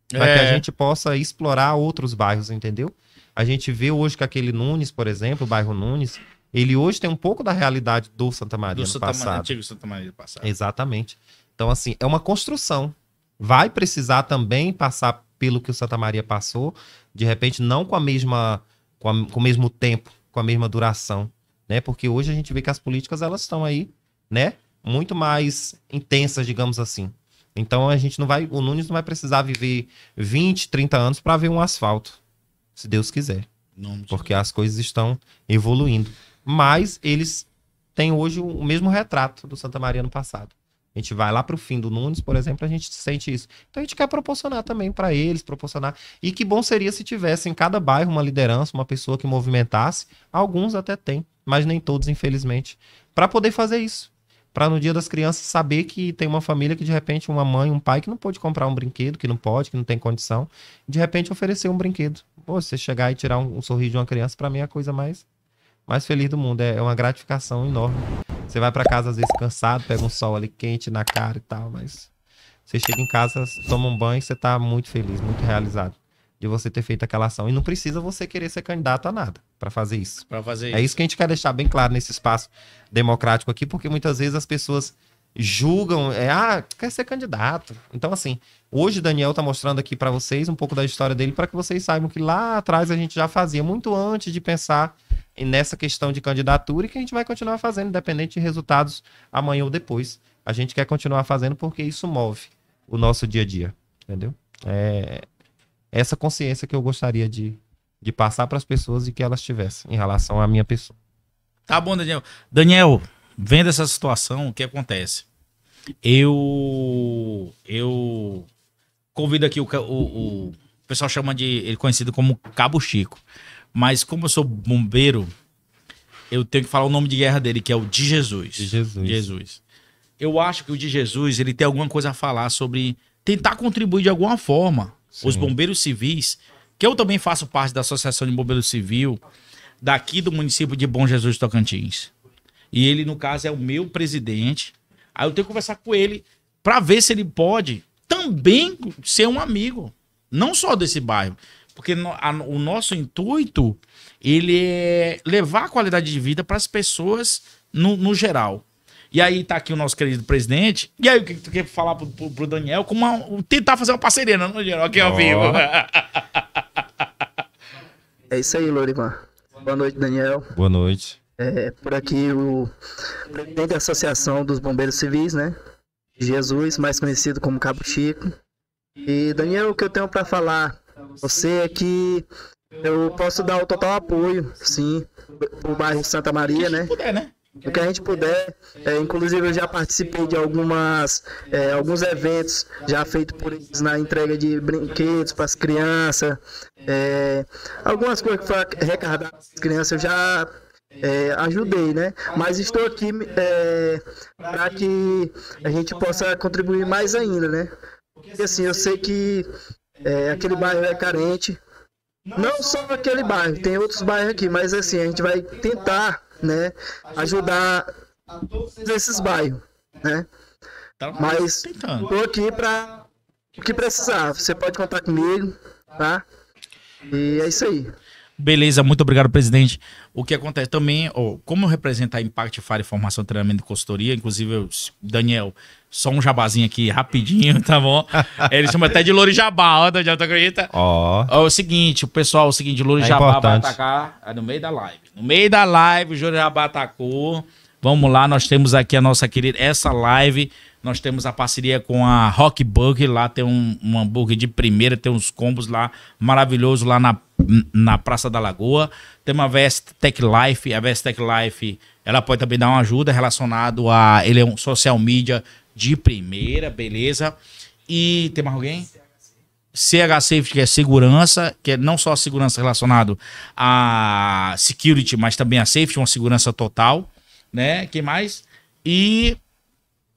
Speaker 2: Para que a gente possa explorar outros bairros, entendeu? A gente vê hoje que aquele Nunes, por exemplo, o bairro Nunes, ele hoje tem um pouco da realidade do Santa Maria no passado.
Speaker 1: Antigo Santa Maria do passado.
Speaker 2: Exatamente. Então, assim, é uma construção. Vai precisar também passar pelo que o Santa Maria passou, de repente não com o mesmo tempo, com a mesma duração, né? Porque hoje a gente vê que as políticas elas estão aí, né? Muito mais intensas, digamos assim. Então o Nunes não vai precisar viver 20, 30 anos para ver um asfalto, se Deus quiser. Porque as coisas estão evoluindo. Mas eles têm hoje o mesmo retrato do Santa Maria no passado. A gente vai lá para o fim do Nunes, por exemplo, a gente sente isso. Então a gente quer proporcionar também para eles, proporcionar. E que bom seria se tivesse em cada bairro uma liderança, uma pessoa que movimentasse. Alguns até tem, mas nem todos, infelizmente. Para poder fazer isso. Para no dia das crianças saber que tem uma família que de repente uma mãe, um pai que não pode comprar um brinquedo, que não pode, que não tem condição. De repente oferecer um brinquedo. Pô, você chegar e tirar um sorriso de uma criança, para mim é a coisa mais feliz do mundo. É uma gratificação enorme. Você vai para casa às vezes cansado, pega um sol ali quente na cara e tal, mas você chega em casa, toma um banho e você tá muito feliz, muito realizado de você ter feito aquela ação. E não precisa você querer ser candidato a nada para fazer isso. É isso que a gente quer deixar bem claro nesse espaço democrático aqui, porque muitas vezes as pessoas julgam, quer ser candidato. Então, assim, hoje o Daniel tá mostrando aqui para vocês um pouco da história dele para que vocês saibam que lá atrás a gente já fazia, muito antes de pensar nessa questão de candidatura, e que a gente vai continuar fazendo, independente de resultados amanhã ou depois. A gente quer continuar fazendo porque isso move o nosso dia a dia, entendeu? É essa consciência que eu gostaria de passar para as pessoas e que elas tivessem em relação à minha pessoa.
Speaker 1: Tá bom, Daniel. Daniel, vendo essa situação, o que acontece? Eu convido aqui o pessoal chama ele conhecido como Cabo Chico. Mas como eu sou bombeiro, eu tenho que falar o nome de guerra dele, que é o de Jesus.
Speaker 2: De Jesus.
Speaker 1: Jesus. Eu acho que o de Jesus, ele tem alguma coisa a falar sobre tentar contribuir de alguma forma. Sim. Os bombeiros civis, que eu também faço parte da Associação de Bombeiros Civil, daqui do município de Bom Jesus, Tocantins. E ele, no caso, é o meu presidente. Aí eu tenho que conversar com ele para ver se ele pode também ser um amigo. Não só desse bairro. Porque o nosso intuito, ele é levar a qualidade de vida para as pessoas no geral. E aí tá aqui o nosso querido presidente. E aí o que tu quer falar pro Daniel? Tentar fazer uma parceria, não, Daniel? Aqui ao vivo.
Speaker 4: É isso aí, Lourivan. Boa noite, Daniel.
Speaker 2: Boa noite.
Speaker 4: Por aqui o presidente da Associação dos Bombeiros Civis, né? Jesus, mais conhecido como Cabo Chico. E, Daniel, o que eu tenho para falar você é que eu posso dar o total apoio, sim, pro bairro Santa Maria, né?
Speaker 1: Puder, né?
Speaker 4: O que a gente puder. Inclusive eu já participei de alguns eventos já feitos por eles na entrega de brinquedos para as crianças. Algumas coisas que foram arrecadadas para as crianças eu já ajudei, né? Mas estou aqui para que a gente possa contribuir mais ainda, né? Porque assim, eu sei que aquele bairro é carente. Não só aquele bairro, tem outros bairros aqui, mas assim, a gente vai tentar, né, ajudar a todos esses bairros, né? Mas tô aqui para o que precisar. Você pode contar comigo, tá? E é isso aí.
Speaker 1: Beleza, muito obrigado, presidente. O que acontece também, como eu represento a Impact Fire Formação, Treinamento e Consultoria, inclusive, Daniel, só um jabazinho aqui, rapidinho, tá bom? Ele chama até de Louro Jabá, ó, Daniel, tu acredita? É o seguinte, Louro Jabá vai atacar no meio da live. No meio da live, o Louro Jabá atacou. Vamos lá, nós temos aqui a nossa querida, essa live, nós temos a parceria com a Rock Burger, lá tem um hambúrguer de primeira, tem uns combos lá maravilhosos lá na Praça da Lagoa. Tem uma VS Tech Life, a VS Tech Life, ela pode também dar uma ajuda relacionado a, ele é um social media de primeira, beleza? E tem mais alguém? CH Safety, que é segurança, que é não só a segurança relacionada a security, mas também a safety, uma segurança total, né? Quem mais? E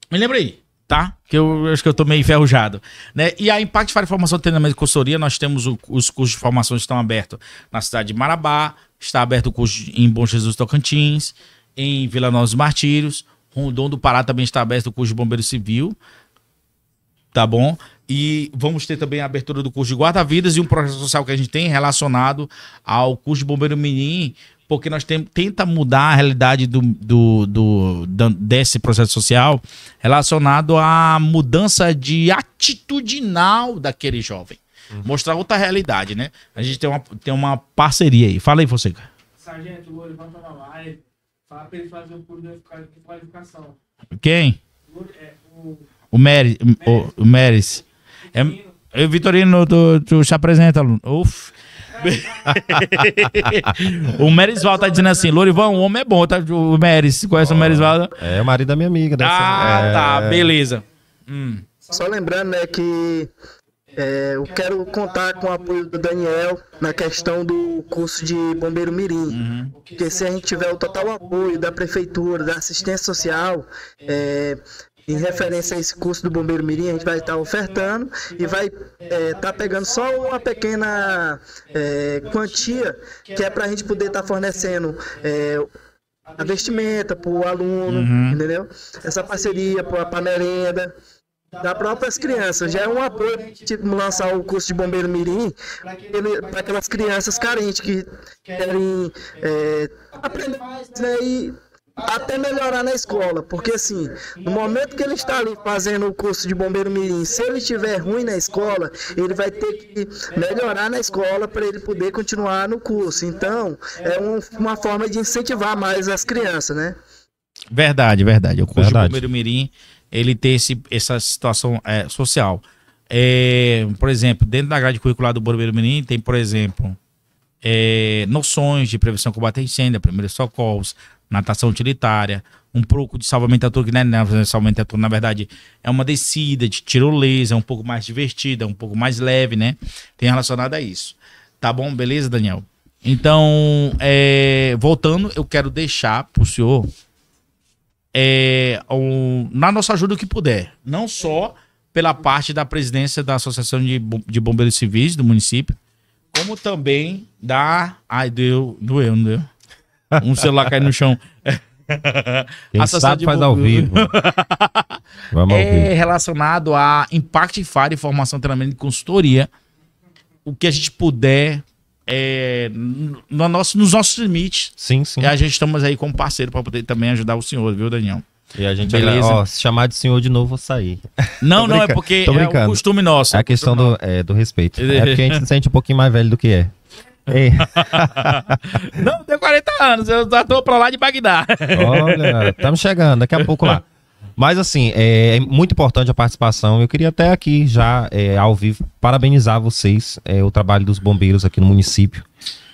Speaker 1: me lembra aí, tá? Que eu acho que eu tô meio enferrujado, né? E a Impact Fire Formação, Treinamento e Consultoria, nós temos os cursos de formação que estão abertos na cidade de Marabá, está aberto o curso em Bom Jesus Tocantins, em Vila Nova dos Martírios, Rondon do Pará também está aberto o curso de Bombeiro Civil, tá bom? E vamos ter também a abertura do curso de guarda-vidas e um projeto social que a gente tem relacionado ao curso de Bombeiro Mirim, porque nós tenta mudar a realidade desse processo social relacionado à mudança de atitudinal daquele jovem. Mostrar outra realidade, né? A gente tem uma parceria aí. Fala aí, Fonseca.
Speaker 3: Sargento, o levanta na live. Fala pra ele fazer um curso de qualificação.
Speaker 1: Quem?
Speaker 3: O
Speaker 1: O Meris. É o Vitorino, tu se apresenta, aluno. Uf. O Merisval tá dizendo assim: Lorival, o homem é bom, tá? O Meris, conhece o Merisval?
Speaker 2: É o marido da minha amiga.
Speaker 1: Tá, beleza.
Speaker 4: Só lembrando, né, que eu quero contar com o apoio do Daniel na questão do curso de Bombeiro Mirim. Porque se a gente tiver o total apoio da prefeitura, da assistência social, em referência a esse curso do Bombeiro Mirim, a gente vai estar ofertando e vai estar pegando só uma pequena quantia, que é para a gente poder estar fornecendo a vestimenta para o aluno, entendeu? Essa parceria para a merenda das próprias crianças. Já é um apoio tipo, lançar o curso de Bombeiro Mirim para aquelas crianças carentes que querem aprender, né, e até melhorar na escola, porque assim, no momento que ele está ali fazendo o curso de Bombeiro Mirim, se ele estiver ruim na escola, ele vai ter que melhorar na escola para ele poder continuar no curso. Então, é uma forma de incentivar mais as crianças, né?
Speaker 1: Verdade. O curso de Bombeiro Mirim, ele tem essa situação social. Por exemplo, dentro da grade curricular do Bombeiro Mirim, tem, por exemplo, noções de prevenção, combate a incêndio, primeiros socorros, natação utilitária, um pouco de salvamento à toa, que não é salvamento à toa, na verdade é uma descida de tirolesa, é um pouco mais divertida, um pouco mais leve, né? Tem relacionado a isso. Tá bom? Beleza, Daniel? Então, voltando, eu quero deixar pro senhor na nossa ajuda o que puder. Não só pela parte da presidência da Associação de Bombeiros Civis do município, como também Ai, doeu, não deu? Um celular caindo no chão.
Speaker 2: Quem sabe faz ao vivo. Vamos ao vivo.
Speaker 1: Relacionado a Impact Fire, formação, treinamento e consultoria. O que a gente puder nos nossos limites.
Speaker 2: Sim.
Speaker 1: E a gente estamos aí como parceiro para poder também ajudar o senhor, viu, Daniel?
Speaker 2: E a gente,
Speaker 1: beleza.
Speaker 2: Se chamar de senhor de novo, vou sair.
Speaker 1: Não, é porque é o costume nosso.
Speaker 2: É a questão do respeito. É porque a gente se sente um pouquinho mais velho do que é.
Speaker 1: Não, tenho 40 anos, eu já tô pra lá de Bagdá.
Speaker 2: Olha, estamos chegando, daqui a pouco lá. Mas assim, é muito importante a participação. Eu queria até aqui já, ao vivo, parabenizar vocês, o trabalho dos bombeiros aqui no município,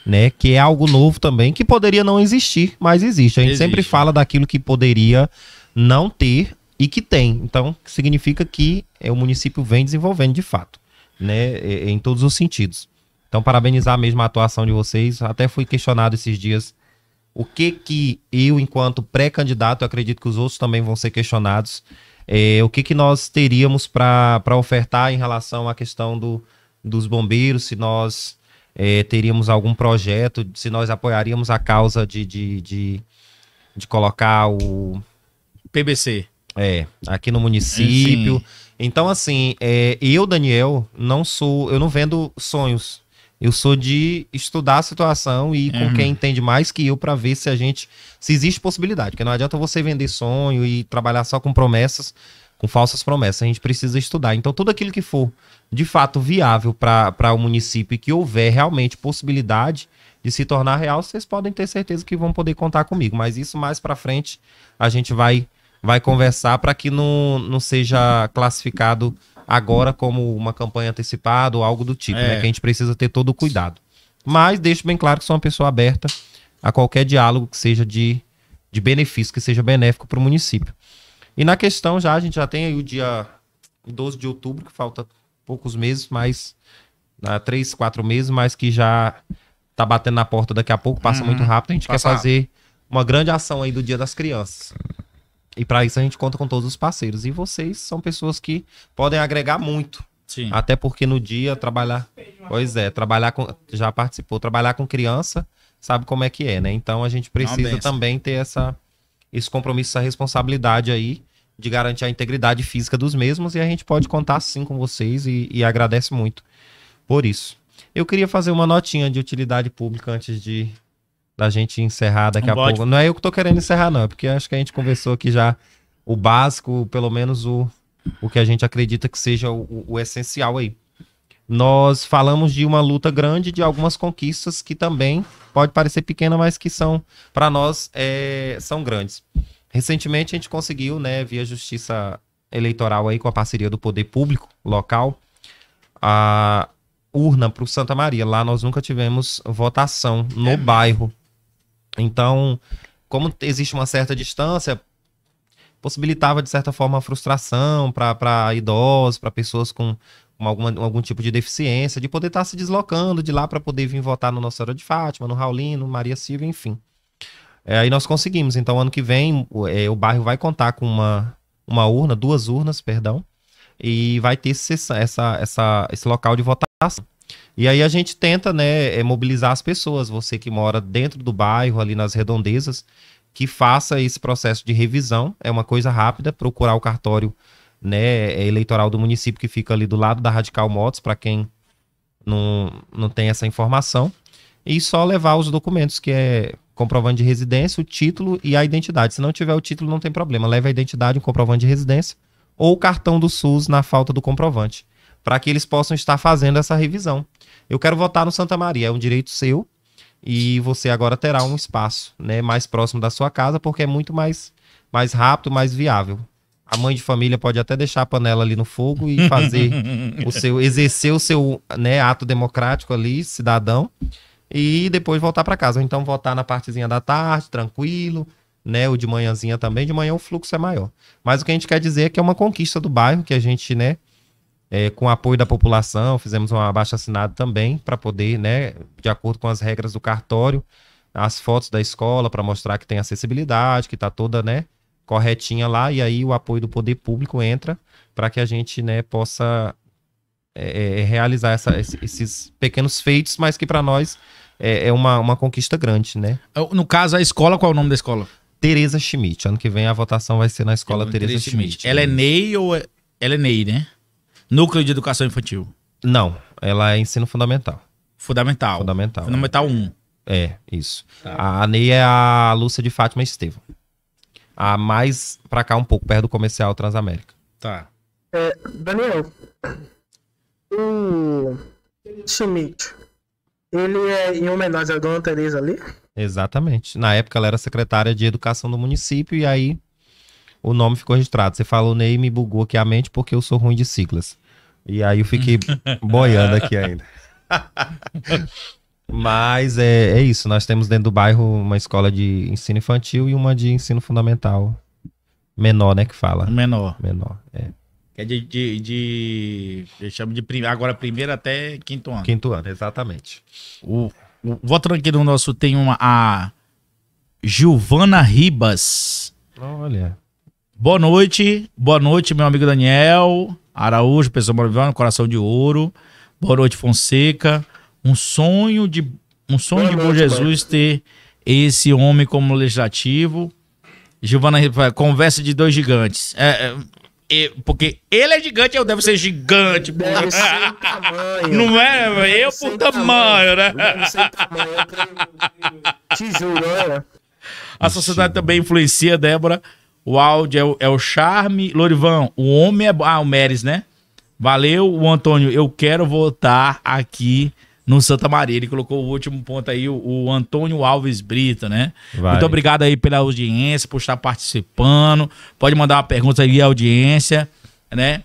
Speaker 2: né? Que é algo novo também, que poderia não existir, mas existe. A gente sempre fala daquilo que poderia não ter e que tem. Então, significa que o município vem desenvolvendo de fato, né? Em todos os sentidos. Então, parabenizar mesmo a atuação de vocês. Até fui questionado esses dias o que eu, enquanto pré-candidato, acredito que os outros também vão ser questionados, o que nós teríamos para ofertar em relação à questão dos bombeiros, se nós teríamos algum projeto, se nós apoiaríamos a causa de colocar o
Speaker 1: PBC.
Speaker 2: Aqui no município. Sim. Então, assim, eu, Daniel, eu não vendo sonhos. Eu sou de estudar a situação e ir com quem entende mais que eu para ver se existe possibilidade. Porque não adianta você vender sonho e trabalhar só com promessas, com falsas promessas. A gente precisa estudar. Então, tudo aquilo que for de fato viável para o município e que houver realmente possibilidade de se tornar real, vocês podem ter certeza que vão poder contar comigo. Mas isso mais para frente a gente vai conversar para que não seja classificado agora como uma campanha antecipada ou algo do tipo, né? Que a gente precisa ter todo o cuidado. Mas deixo bem claro que sou uma pessoa aberta a qualquer diálogo que seja de benefício, que seja benéfico para o município. E na questão a gente já tem aí o dia 12 de outubro, que falta poucos meses, mas 3, 4 meses, mas que já tá batendo na porta daqui a pouco, passa muito rápido. A gente quer fazer uma grande ação aí do Dia das Crianças. E para isso a gente conta com todos os parceiros. E vocês são pessoas que podem agregar muito.
Speaker 1: Sim.
Speaker 2: Até porque no dia trabalhar... Pois é, trabalhar com... Já participou. Trabalhar com criança, sabe como é que é, né? Então a gente precisa também ter esse compromisso, essa responsabilidade aí de garantir a integridade física dos mesmos. E a gente pode contar sim com vocês e agradece muito por isso. Eu queria fazer uma notinha de utilidade pública antes da gente encerrar daqui a pouco. Não é eu que tô querendo encerrar, não. É porque acho que a gente conversou aqui já o básico, pelo menos o que a gente acredita que seja o essencial aí. Nós falamos de uma luta grande, de algumas conquistas que também pode parecer pequena, mas que são, para nós, são grandes. Recentemente a gente conseguiu, né, via justiça eleitoral aí, com a parceria do poder público local, a urna para o Santa Maria. Lá nós nunca tivemos votação no bairro. Então, como existe uma certa distância, possibilitava de certa forma a frustração para idosos, para pessoas com algum tipo de deficiência, de poder estar se deslocando de lá para poder vir votar no Nossa Senhora de Fátima, no Raulino, Maria Silvia, enfim. Aí nós conseguimos. Então, ano que vem, o bairro vai contar com uma urna, 2 urnas, perdão, e vai ter esse local de votação. E aí a gente tenta, né, mobilizar as pessoas, você que mora dentro do bairro, ali nas redondezas, que faça esse processo de revisão. É uma coisa rápida, procurar o cartório, né, eleitoral do município, que fica ali do lado da Radical Motos, para quem não tem essa informação, e só levar os documentos, que é comprovante de residência, o título e a identidade. Se não tiver o título, não tem problema, leve a identidade, um comprovante de residência, ou o cartão do SUS na falta do comprovante, para que eles possam estar fazendo essa revisão. Eu quero votar no Santa Maria, é um direito seu, e você agora terá um espaço, né, mais próximo da sua casa, porque é muito mais rápido, mais viável. A mãe de família pode até deixar a panela ali no fogo e fazer exercer o seu, né, ato democrático ali, cidadão, e depois voltar para casa. Ou então votar na partezinha da tarde, tranquilo, né, ou de manhãzinha também. De manhã o fluxo é maior. Mas o que a gente quer dizer é que é uma conquista do bairro, que a gente, né, com o apoio da população, fizemos um abaixo-assinado também para poder, né, de acordo com as regras do cartório, as fotos da escola para mostrar que tem acessibilidade, que está toda, né, corretinha lá, e aí o apoio do poder público entra para que a gente, né, possa realizar esses pequenos feitos, mas que para nós é uma conquista grande, né?
Speaker 1: No caso, a escola, qual é o nome da escola?
Speaker 2: Tereza Schmidt. Ano que vem a votação vai ser na escola Tereza Schmidt.
Speaker 1: Ela é NEI ou ela é NEI, né? Núcleo de Educação Infantil.
Speaker 2: Não, ela é ensino fundamental.
Speaker 1: Fundamental. Fundamental 1.
Speaker 2: É, isso. Tá. A NEI é a Lúcia de Fátima Estevam. A mais pra cá um pouco, perto do Comercial Transamérica.
Speaker 1: Tá.
Speaker 4: Daniel, o Schmidt, ele é em homenagem à Dona Tereza ali?
Speaker 2: Exatamente. Na época ela era secretária de Educação do município e aí o nome ficou registrado. Você falou Ney, me bugou aqui a mente porque eu sou ruim de siglas. E aí eu fiquei boiando aqui ainda. Mas é isso. Nós temos dentro do bairro uma escola de ensino infantil e uma de ensino fundamental. Menor, né, que fala?
Speaker 1: Menor,
Speaker 2: é.
Speaker 1: É eu chamo de agora primeiro até 5º ano.
Speaker 2: 5º ano, exatamente.
Speaker 1: Voltando aqui no nosso, tem a Giovana Ribas.
Speaker 2: Olha.
Speaker 1: Boa noite, meu amigo Daniel Araújo, pessoa maravilhosa, coração de ouro. Boa noite, Fonseca. Um sonho de bom Jesus ter esse homem como legislativo. Giovana Ribas, conversa de 2 gigantes. Porque ele é gigante, eu devo ser gigante.
Speaker 4: Deve ser tamanho.
Speaker 1: Não é? Eu por tamanho, né?
Speaker 4: Deve ser tamanho. Te juro, olha.
Speaker 1: A sociedade também influencia, Débora. O áudio é o charme. Lorivan, o homem é... o Meres, né? Valeu, o Antônio. Eu quero votar aqui no Santa Maria. Ele colocou o último ponto aí, o Antônio Alves Brito, né?
Speaker 2: Vai.
Speaker 1: Muito obrigado aí pela audiência, por estar participando. Pode mandar uma pergunta aí à audiência, né?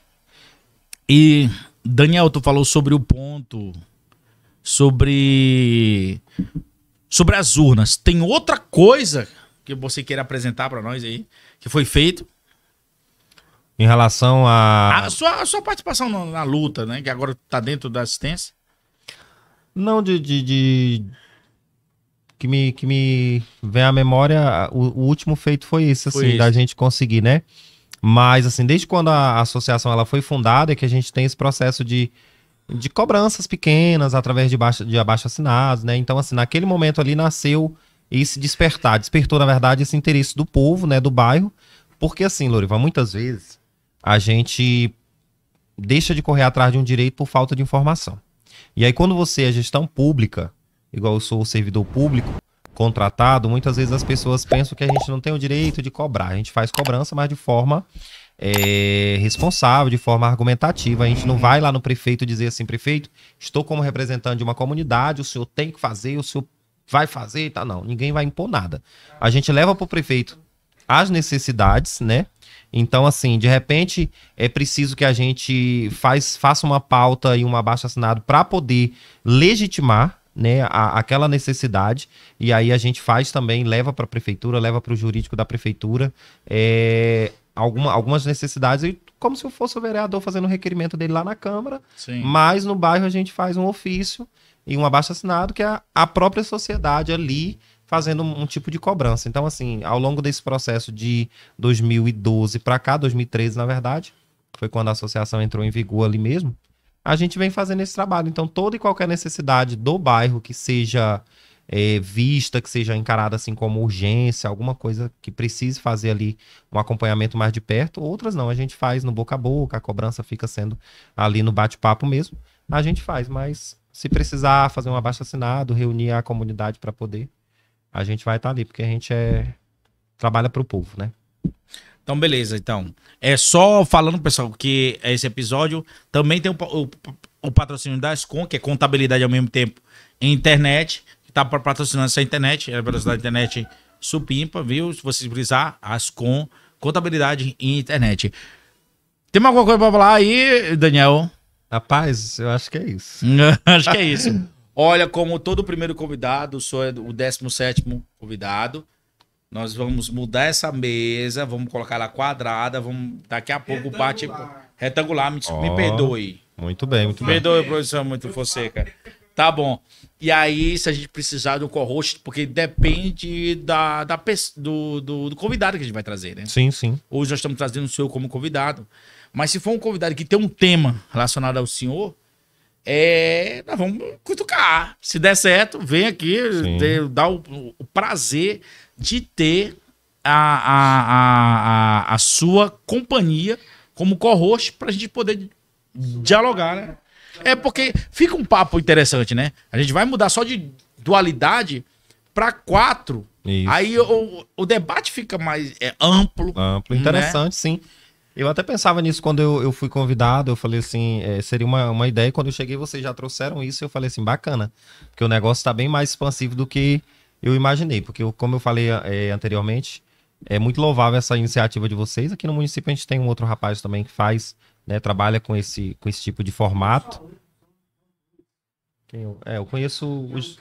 Speaker 1: E, Daniel, tu falou sobre o ponto, sobre as urnas. Tem outra coisa que você queira apresentar para nós aí, que foi feito?
Speaker 2: Em relação
Speaker 1: A sua participação na luta, né? Que agora tá dentro da assistência.
Speaker 2: Não, que me vem à memória, o último feito foi esse, assim, da gente conseguir, né? Mas, assim, desde quando a associação ela foi fundada, é que a gente tem esse processo de cobranças pequenas, através de abaixo-assinados, né? Então, assim, naquele momento ali nasceu esse despertou, na verdade, esse interesse do povo, né, do bairro, porque, assim, Lorival, muitas vezes a gente deixa de correr atrás de um direito por falta de informação. E aí, quando você é gestão pública, igual eu sou servidor público, contratado, muitas vezes as pessoas pensam que a gente não tem o direito de cobrar. A gente faz cobrança, mas de forma responsável, de forma argumentativa. A gente não vai lá no prefeito dizer assim, prefeito, estou como representante de uma comunidade, o senhor tem que fazer, o senhor vai fazer e tal. Não, ninguém vai impor nada. A gente leva para o prefeito as necessidades, né? Então, assim, de repente, é preciso que a gente faça uma pauta e um abaixo-assinado para poder legitimar, né, aquela necessidade, e aí a gente faz também, leva para a prefeitura, leva para o jurídico da prefeitura algumas necessidades, como se eu fosse o vereador fazendo o requerimento dele lá na Câmara. Sim. Mas no bairro a gente faz um ofício e um abaixo-assinado que é a própria sociedade ali fazendo um tipo de cobrança. Então, assim, ao longo desse processo de 2012 para cá, 2013 na verdade, foi quando a associação entrou em vigor ali mesmo, a gente vem fazendo esse trabalho. Então, toda e qualquer necessidade do bairro que seja vista, que seja encarada assim como urgência, alguma coisa que precise fazer ali um acompanhamento mais de perto, outras não, a gente faz no boca a boca, a cobrança fica sendo ali no bate-papo mesmo, a gente faz, mas se precisar fazer um abaixo-assinado, reunir a comunidade para poder, a gente vai estar ali, porque a gente trabalha para o povo, né?
Speaker 1: Então, beleza. Então, é só falando, pessoal, que esse episódio também tem o patrocínio da Ascom, que é contabilidade ao mesmo tempo em internet, que tá patrocinando essa internet, a velocidade da internet supimpa, viu? Se vocês precisar, Ascom, contabilidade em internet. Tem alguma coisa para falar aí, Daniel?
Speaker 2: Rapaz, eu acho que é isso.
Speaker 1: Acho que é isso. Olha, como todo primeiro convidado, sou o 17º convidado. Nós vamos mudar essa mesa, vamos colocar ela quadrada, daqui a pouco bate retangular, me perdoe.
Speaker 2: Muito bem, muito bem.
Speaker 1: Perdoe, professor, muito Fonseca. Tá bom. E aí, se a gente precisar do co-host, porque depende do convidado que a gente vai trazer, né?
Speaker 2: Sim, sim.
Speaker 1: Hoje nós estamos trazendo o senhor como convidado. Mas se for um convidado que tem um tema relacionado ao senhor, nós vamos cutucar. Se der certo, vem aqui, dá o prazer de ter a sua companhia como co-host pra gente poder dialogar, né? É porque fica um papo interessante, né? A gente vai mudar só de dualidade pra 4. Isso. Aí o debate fica mais amplo.
Speaker 2: Amplo, interessante, né? Sim. Eu até pensava nisso quando eu fui convidado, eu falei assim, seria uma ideia, quando eu cheguei vocês já trouxeram isso, eu falei assim, bacana, porque o negócio tá bem mais expansivo do que eu imaginei, porque como eu falei anteriormente, é muito louvável essa iniciativa de vocês. Aqui no município a gente tem um outro rapaz também que faz, né, trabalha com esse tipo de formato. Eu conheço os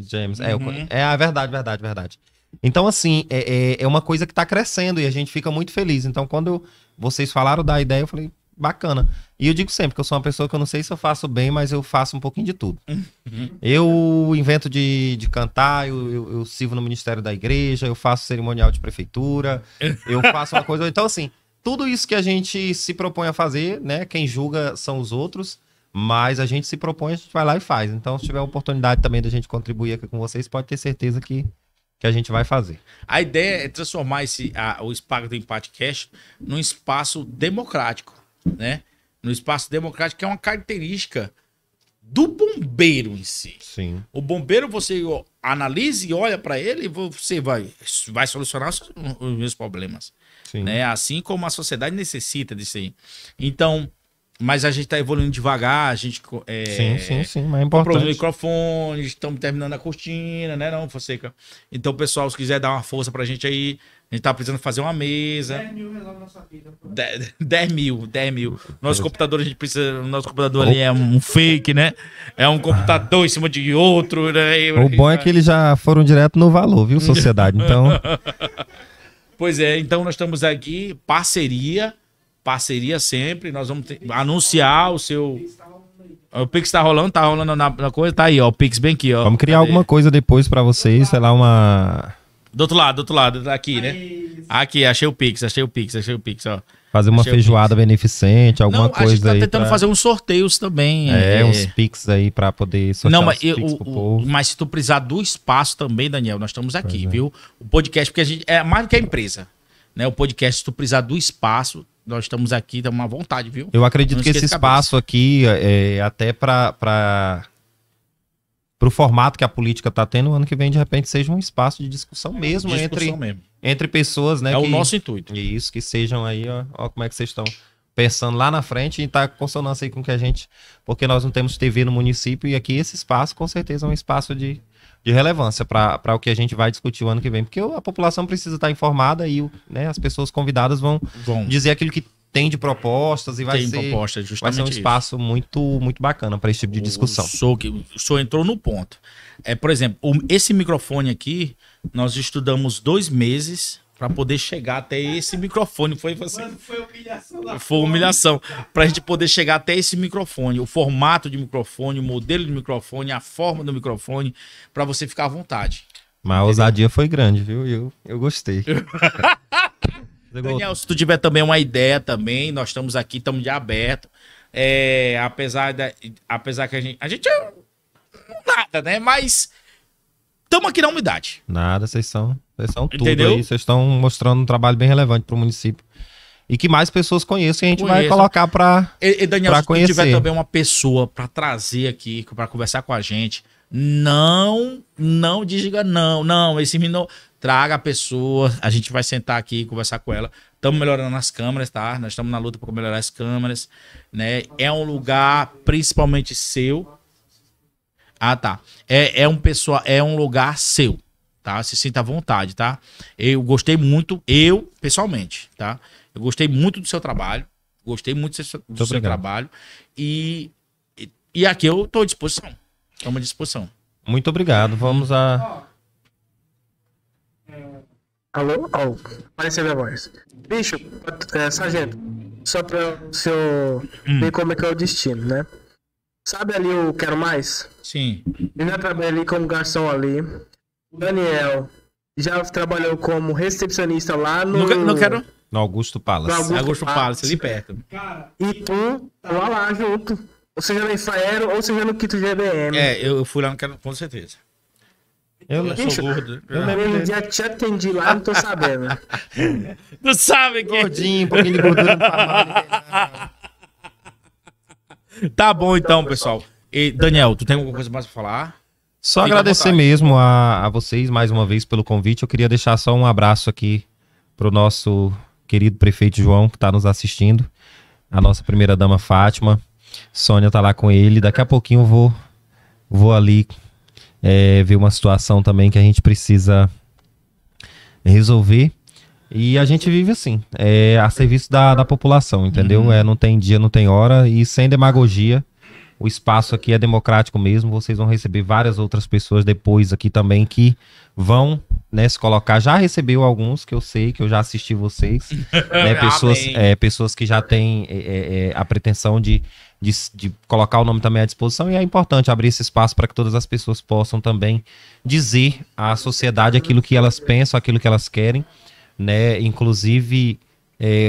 Speaker 2: James. É verdade. Então, assim, é uma coisa que está crescendo e a gente fica muito feliz. Então, quando vocês falaram da ideia, eu falei, bacana. E eu digo sempre que eu sou uma pessoa que eu não sei se eu faço bem, mas eu faço um pouquinho de tudo. Eu invento de cantar, eu sirvo no Ministério da Igreja, eu faço cerimonial de prefeitura, eu faço uma coisa... Então, assim, tudo isso que a gente se propõe a fazer, né? Quem julga são os outros, mas a gente se propõe, a gente vai lá e faz. Então, se tiver a oportunidade também da gente contribuir aqui com vocês, pode ter certeza que a gente vai fazer.
Speaker 1: A ideia é transformar o Espaço do Empate Cash num espaço democrático, né? No espaço democrático, que é uma característica do bombeiro em si.
Speaker 2: Sim.
Speaker 1: O bombeiro, você analisa e olha para ele e você vai solucionar os meus problemas.
Speaker 2: Sim.
Speaker 1: Né? Assim como a sociedade necessita disso aí. Então, mas a gente tá evoluindo devagar, a gente...
Speaker 2: Sim, mas é importante.
Speaker 1: Comprou os microfones, estamos terminando a cortina, né, não, Fonseca? Então, pessoal, se quiser dar uma força pra gente aí, a gente tá precisando fazer uma mesa.
Speaker 3: 10 mil resolve nossa vida.
Speaker 1: 10 mil. Nosso computador, a gente precisa... Nosso computador ali é um fake, né? É um computador em cima de outro, né?
Speaker 2: O bom é que eles já foram direto no valor, viu, sociedade? Então...
Speaker 1: Pois é, então nós estamos aqui, parceria, parceria sempre. Nós vamos anunciar o seu... O Pix tá rolando na coisa. Tá aí, ó. O Pix bem aqui, ó.
Speaker 2: Vamos criar
Speaker 1: Cadê?
Speaker 2: alguma coisa depois pra vocês, sei lá, uma...
Speaker 1: Do outro lado, tá aqui, né? Aqui, achei o Pix, ó.
Speaker 2: Fazer uma
Speaker 1: Achei o
Speaker 2: feijoada beneficente, alguma
Speaker 1: Não,
Speaker 2: coisa
Speaker 1: a gente tá
Speaker 2: aí.
Speaker 1: tentando fazer uns sorteios também.
Speaker 2: uns Pix aí pra poder sortear
Speaker 1: Não, mas,
Speaker 2: uns Pix pro povo.
Speaker 1: mas se tu precisar do espaço também, Daniel, nós estamos aqui, viu? O podcast, porque a gente é mais do que a empresa, né? O podcast, se tu precisar do espaço, nós estamos aqui, estamos à vontade, viu?
Speaker 2: Eu acredito
Speaker 1: Não
Speaker 2: que esse
Speaker 1: esqueça a
Speaker 2: espaço aqui, até pro formato que a política tá tendo, ano que vem, de repente, seja um espaço de discussão mesmo,
Speaker 1: Discussão mesmo.
Speaker 2: entre pessoas, né?
Speaker 1: É o nosso intuito.
Speaker 2: Isso, que sejam aí, ó como é que vocês estão pensando lá na frente e tá consonância aí com que a gente... Porque nós não temos TV no município e aqui esse espaço, com certeza, é um espaço de relevância para o que a gente vai discutir o ano que vem. Porque a população precisa estar informada e né, as pessoas convidadas vão dizer aquilo que tem de propostas e vai ser um espaço muito, muito bacana para esse tipo de discussão.
Speaker 1: O senhor entrou no ponto. Por exemplo, esse microfone aqui, nós estudamos 2 meses para poder chegar até esse microfone. Foi humilhação. Foi humilhação. Para a gente poder chegar até esse microfone. O formato de microfone, o modelo de microfone, a forma do microfone, para você ficar à vontade.
Speaker 2: Mas a ousadia foi grande, viu? Eu gostei.
Speaker 1: Daniel, se tu tiver também uma ideia também, nós estamos aqui, estamos de aberto. Apesar que a gente é nada, né? Mas estamos aqui na umidade.
Speaker 2: Nada, vocês são tudo.
Speaker 1: Entendeu?
Speaker 2: Aí. Vocês estão mostrando um trabalho bem relevante para o município. E que mais pessoas conheçam e a gente vai colocar para
Speaker 1: Daniel, se tu
Speaker 2: conhecer.
Speaker 1: tiver também uma pessoa para trazer aqui, para conversar com a gente, não diga não, esse menino... Traga a pessoa, a gente vai sentar aqui e conversar com ela. Estamos melhorando as câmeras, tá? Nós estamos na luta para melhorar as câmeras, né? É um lugar principalmente seu. Ah, tá. É um lugar seu, tá? Se sinta à vontade, tá? Eu gostei muito, pessoalmente, tá? Eu gostei muito do seu trabalho. Gostei muito do seu trabalho. E aqui eu estou à disposição. Estamos à disposição.
Speaker 2: Muito obrigado. Vamos a...
Speaker 4: Alô? Apareceu minha voz. Bicho, sargento, só pra o senhor ver como é que é o destino, né? Sabe ali o Quero Mais?
Speaker 1: Sim.
Speaker 4: Eu já trabalhei ali como garçom ali. O Daniel já trabalhou como recepcionista lá no...
Speaker 1: Não quero...
Speaker 2: No Augusto Palace.
Speaker 1: Augusto Palace, ali perto.
Speaker 3: Cara,
Speaker 4: E tu lá junto. Ou seja no Infraero, ou seja no Quito GBM.
Speaker 1: Eu fui lá no Quero, com certeza.
Speaker 2: Eu
Speaker 1: sou gordo.
Speaker 4: Eu lembro já te atendi lá, não tô sabendo.
Speaker 1: Não sabe que...
Speaker 2: Gordinho, um pouquinho de gordura não faz mal a ninguém.
Speaker 1: Tá bom então, pessoal. E, Daniel, tu tem alguma coisa mais pra falar?
Speaker 2: Só
Speaker 1: Fica à
Speaker 2: agradecer
Speaker 1: vontade.
Speaker 2: mesmo a vocês mais uma vez pelo convite. Eu queria deixar só um abraço aqui pro nosso querido prefeito João, que tá nos assistindo. A nossa primeira-dama Fátima. Sônia tá lá com ele. Daqui a pouquinho eu vou ali ver uma situação também que a gente precisa resolver. E a gente vive assim, a serviço da população, entendeu? Não tem dia, não tem hora, e sem demagogia. O espaço aqui é democrático mesmo. Vocês vão receber várias outras pessoas depois aqui também que vão, né, se colocar. Já recebeu alguns que eu sei, que eu já assisti vocês. Né, pessoas que já têm a pretensão de colocar o nome também à disposição. E é importante abrir esse espaço para que todas as pessoas possam também dizer à sociedade aquilo que elas pensam, aquilo que elas querem. Né? Inclusive,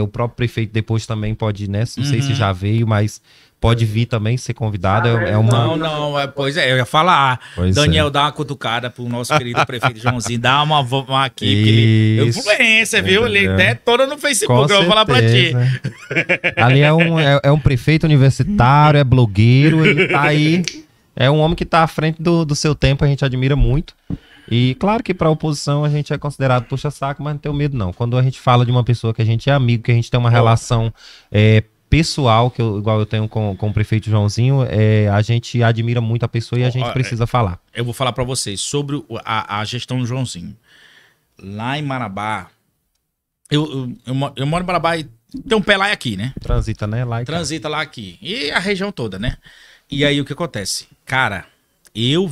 Speaker 2: o próprio prefeito depois também pode, né? Não sei se já veio, mas pode vir também ser convidado.
Speaker 1: Pois é, eu ia falar.
Speaker 2: Pois
Speaker 1: Daniel, dá uma cutucada pro nosso querido prefeito Joãozinho, dá uma aqui, porque ele influência, viu? Ele é toda no Facebook, eu vou falar pra ti.
Speaker 2: Ali é um prefeito universitário, é blogueiro, ele tá aí, é um homem que tá à frente do seu tempo, a gente admira muito. E claro que para a oposição a gente é considerado puxa-saco, mas não tem medo não. Quando a gente fala de uma pessoa que a gente é amigo, que a gente tem uma relação pessoal, igual eu tenho com o prefeito Joãozinho, a gente admira muito a pessoa e a gente precisa falar.
Speaker 1: Eu vou falar para vocês sobre a gestão do Joãozinho. Lá em Marabá, eu moro em Marabá e tem um pé lá e aqui, né?
Speaker 2: Transita, né? Lá e
Speaker 1: Transita lá aqui. E a região toda, né? E aí o que acontece? Cara, eu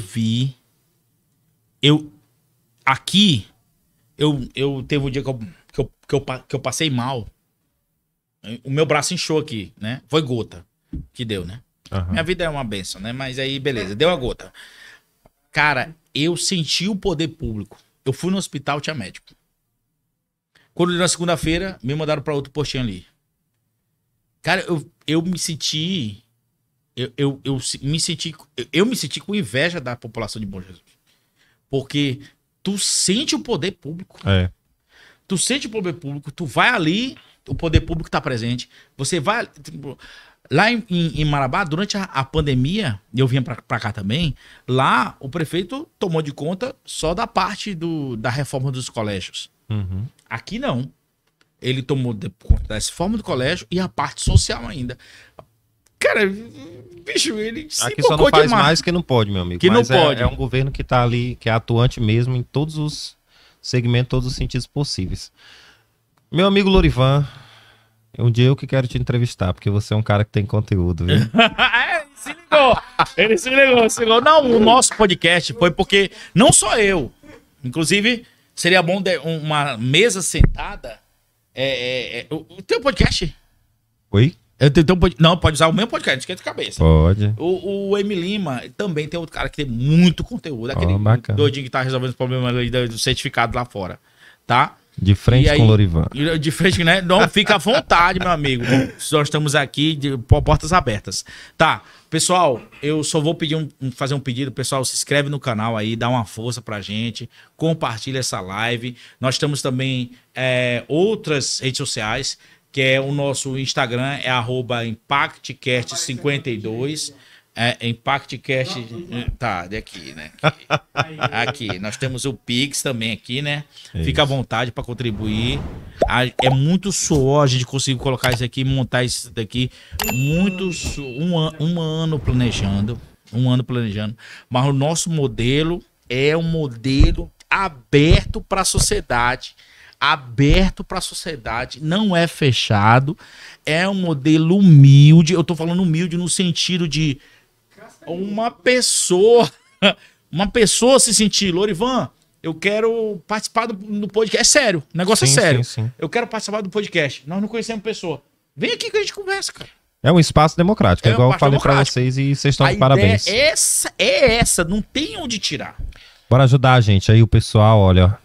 Speaker 1: teve um dia que eu passei mal. O meu braço inchou aqui, né? Foi gota que deu, né?
Speaker 2: Aham.
Speaker 1: Minha vida é uma benção, né? Mas aí, beleza, deu a gota. Cara, eu senti o poder público. Eu fui no hospital, tinha médico. Quando na segunda-feira, me mandaram pra outro postinho ali. Cara, eu me senti... Eu me senti com inveja da população de Bom Jesus. Porque tu sente o poder público.
Speaker 2: É.
Speaker 1: Tu sente o poder público, tu vai ali, o poder público tá presente. Você vai... tipo, lá em Marabá, durante a pandemia, e eu vinha pra cá também, lá o prefeito tomou de conta só da parte da reforma dos colégios.
Speaker 2: Uhum.
Speaker 1: Aqui não. Ele tomou de conta da reforma do colégio e a parte social ainda. Cara, bicho, ele se
Speaker 2: Aqui só não
Speaker 1: empolgou
Speaker 2: faz
Speaker 1: demais.
Speaker 2: mais que não pode, meu amigo.
Speaker 1: Que não
Speaker 2: Mas
Speaker 1: pode.
Speaker 2: É um governo que tá ali, que é atuante mesmo em todos os segmentos, todos os sentidos possíveis. Meu amigo Lorivan, um dia eu que quero te entrevistar, porque você é um cara que tem conteúdo, viu?
Speaker 1: Ele se ligou. Ele se ligou. Não, o nosso podcast foi porque não só eu. Inclusive, seria bom uma mesa sentada. O teu podcast?
Speaker 2: Oi?
Speaker 1: Não, pode usar o meu podcast, esquenta a cabeça.
Speaker 2: Pode.
Speaker 1: O M. Lima também tem outro cara que tem muito conteúdo. Aquele
Speaker 2: bacana.
Speaker 1: doidinho que tá resolvendo os problemas ali do certificado lá fora. Tá?
Speaker 2: De frente
Speaker 1: E aí,
Speaker 2: com o Lorivan.
Speaker 1: De frente, né? Não, fica à vontade, meu amigo. Nós estamos aqui de portas abertas. Tá, pessoal, eu só vou pedir fazer um pedido. Pessoal, se inscreve no canal aí, dá uma força pra gente, compartilha essa live. Nós temos também outras redes sociais, que é o nosso Instagram, é @ImpactCast52. ImpactCast. Tá, daqui, né? Aqui. Nós temos o Pix também aqui, né? Fica à vontade para contribuir. É muito suor a gente conseguir colocar isso aqui, montar isso daqui. Um ano planejando. Mas o nosso modelo é um modelo aberto para a sociedade. Não é fechado. É um modelo humilde. Eu tô falando humilde no sentido de uma pessoa se sentir, Lorivan, eu quero participar do podcast. É sério, o negócio é sério.
Speaker 2: Sim.
Speaker 1: Eu quero participar do podcast. Nós não conhecemos pessoa. Vem aqui que a gente conversa, cara.
Speaker 2: É um espaço democrático,
Speaker 1: É um
Speaker 2: igual eu
Speaker 1: espaço
Speaker 2: falei pra
Speaker 1: democrático.
Speaker 2: vocês e vocês estão
Speaker 1: A
Speaker 2: de parabéns.
Speaker 1: ideia é essa, não tem onde tirar.
Speaker 2: Bora ajudar a gente aí, o pessoal, olha,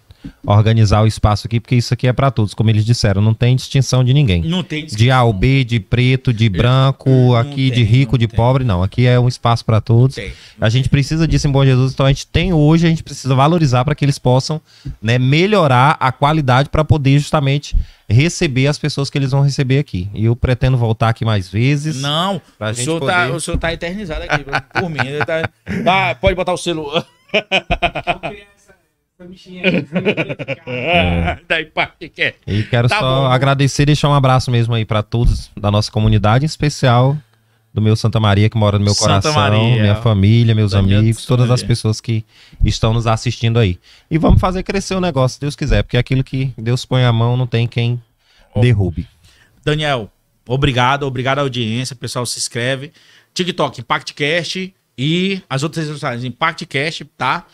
Speaker 2: organizar o espaço aqui, porque isso aqui é pra todos, como eles disseram, não tem distinção de ninguém.
Speaker 1: Não tem
Speaker 2: De A ou B, de preto, de branco, aqui de
Speaker 1: tem,
Speaker 2: rico,
Speaker 1: não
Speaker 2: de
Speaker 1: tem.
Speaker 2: pobre, não. Aqui é um espaço pra todos.
Speaker 1: Não tem.
Speaker 2: A gente precisa disso em Bom Jesus, então a gente tem hoje, a gente precisa valorizar para que eles possam, né, melhorar a qualidade para poder justamente receber as pessoas que eles vão receber aqui. E eu pretendo voltar aqui mais vezes.
Speaker 1: Não,
Speaker 2: Pra
Speaker 1: o
Speaker 2: gente
Speaker 1: senhor,
Speaker 2: poder-
Speaker 1: o senhor tá eternizado aqui, por mim. Ele pode botar o selo.
Speaker 3: Vou criar essa bichinha aí.
Speaker 1: Daí, parte que é.
Speaker 2: E quero
Speaker 1: Tá
Speaker 2: só
Speaker 1: bom.
Speaker 2: agradecer e deixar um abraço mesmo aí para todos da nossa comunidade, em especial do meu Santa Maria, que mora no meu
Speaker 1: Santa
Speaker 2: coração,
Speaker 1: Maria.
Speaker 2: minha família, meus
Speaker 1: Daniel
Speaker 2: amigos,
Speaker 1: de
Speaker 2: todas as
Speaker 1: Santa
Speaker 2: pessoas que estão nos assistindo aí. E vamos fazer crescer o negócio, se Deus quiser, porque aquilo que Deus põe a mão não tem quem derrube.
Speaker 1: Daniel, obrigado à audiência. Pessoal, se inscreve. TikTok, ImpactCast e as outras redes sociais, ImpactCast, tá?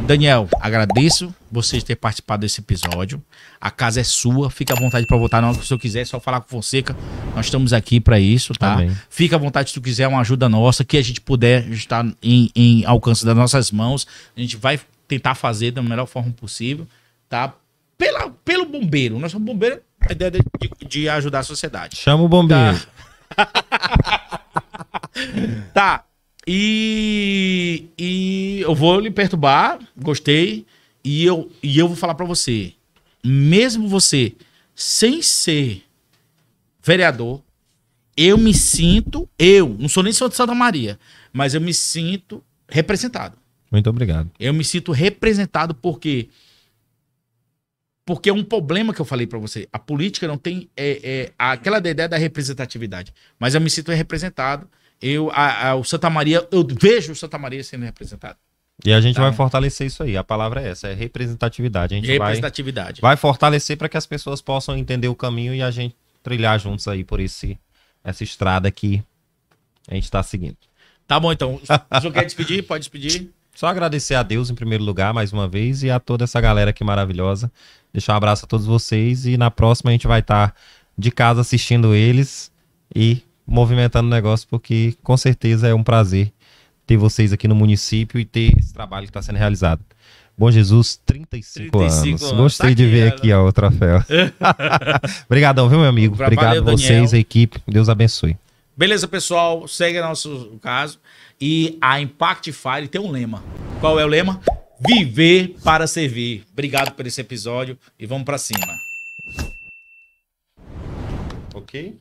Speaker 1: Daniel, agradeço vocês terem participado desse episódio. A casa é sua, fica à vontade para votar na hora que o senhor quiser, é só falar com o Fonseca. Nós estamos aqui para isso, tá?
Speaker 2: Amém.
Speaker 1: Fica à vontade se tu quiser uma ajuda nossa, que a gente puder estar em alcance das nossas mãos. A gente vai tentar fazer da melhor forma possível, tá? Pelo bombeiro. Nós somos bombeiros, a ideia de ajudar a sociedade.
Speaker 2: Chama o bombeiro.
Speaker 1: Tá. E eu vou lhe perturbar, gostei. E eu vou falar pra você. Mesmo você sem ser vereador, eu me sinto, não sou nem de Santa Maria, mas eu me sinto representado.
Speaker 2: Muito obrigado.
Speaker 1: Eu me sinto representado porque é um problema que eu falei pra você. A política não tem aquela ideia da representatividade, mas eu me sinto representado. O Santa Maria, eu vejo o Santa Maria sendo representado.
Speaker 2: E a gente
Speaker 1: Tá.
Speaker 2: vai fortalecer isso aí. A palavra é essa, é representatividade. A gente
Speaker 1: Representatividade.
Speaker 2: vai fortalecer para que as pessoas possam entender o caminho e a gente trilhar juntos aí por essa estrada que a gente está seguindo.
Speaker 1: Tá bom, então. O senhor quer despedir? Pode despedir.
Speaker 2: Só agradecer a Deus em primeiro lugar, mais uma vez, e a toda essa galera aqui maravilhosa. Deixar um abraço a todos vocês e na próxima a gente vai estar de casa assistindo eles e movimentando o negócio, porque com certeza é um prazer ter vocês aqui no município e ter esse trabalho que está sendo realizado. Bom Jesus, 35 anos. Gostei
Speaker 1: Tá
Speaker 2: de ver
Speaker 1: aqui,
Speaker 2: aqui ó, o troféu. Obrigadão, viu, meu amigo?
Speaker 1: Valeu,
Speaker 2: Obrigado a
Speaker 1: Daniel.
Speaker 2: vocês, a equipe. Deus abençoe.
Speaker 1: Beleza, pessoal? Segue nosso caso. E a Impact Fire tem um lema. Qual é o lema? Viver para servir. Obrigado por esse episódio e vamos para cima.
Speaker 2: Ok?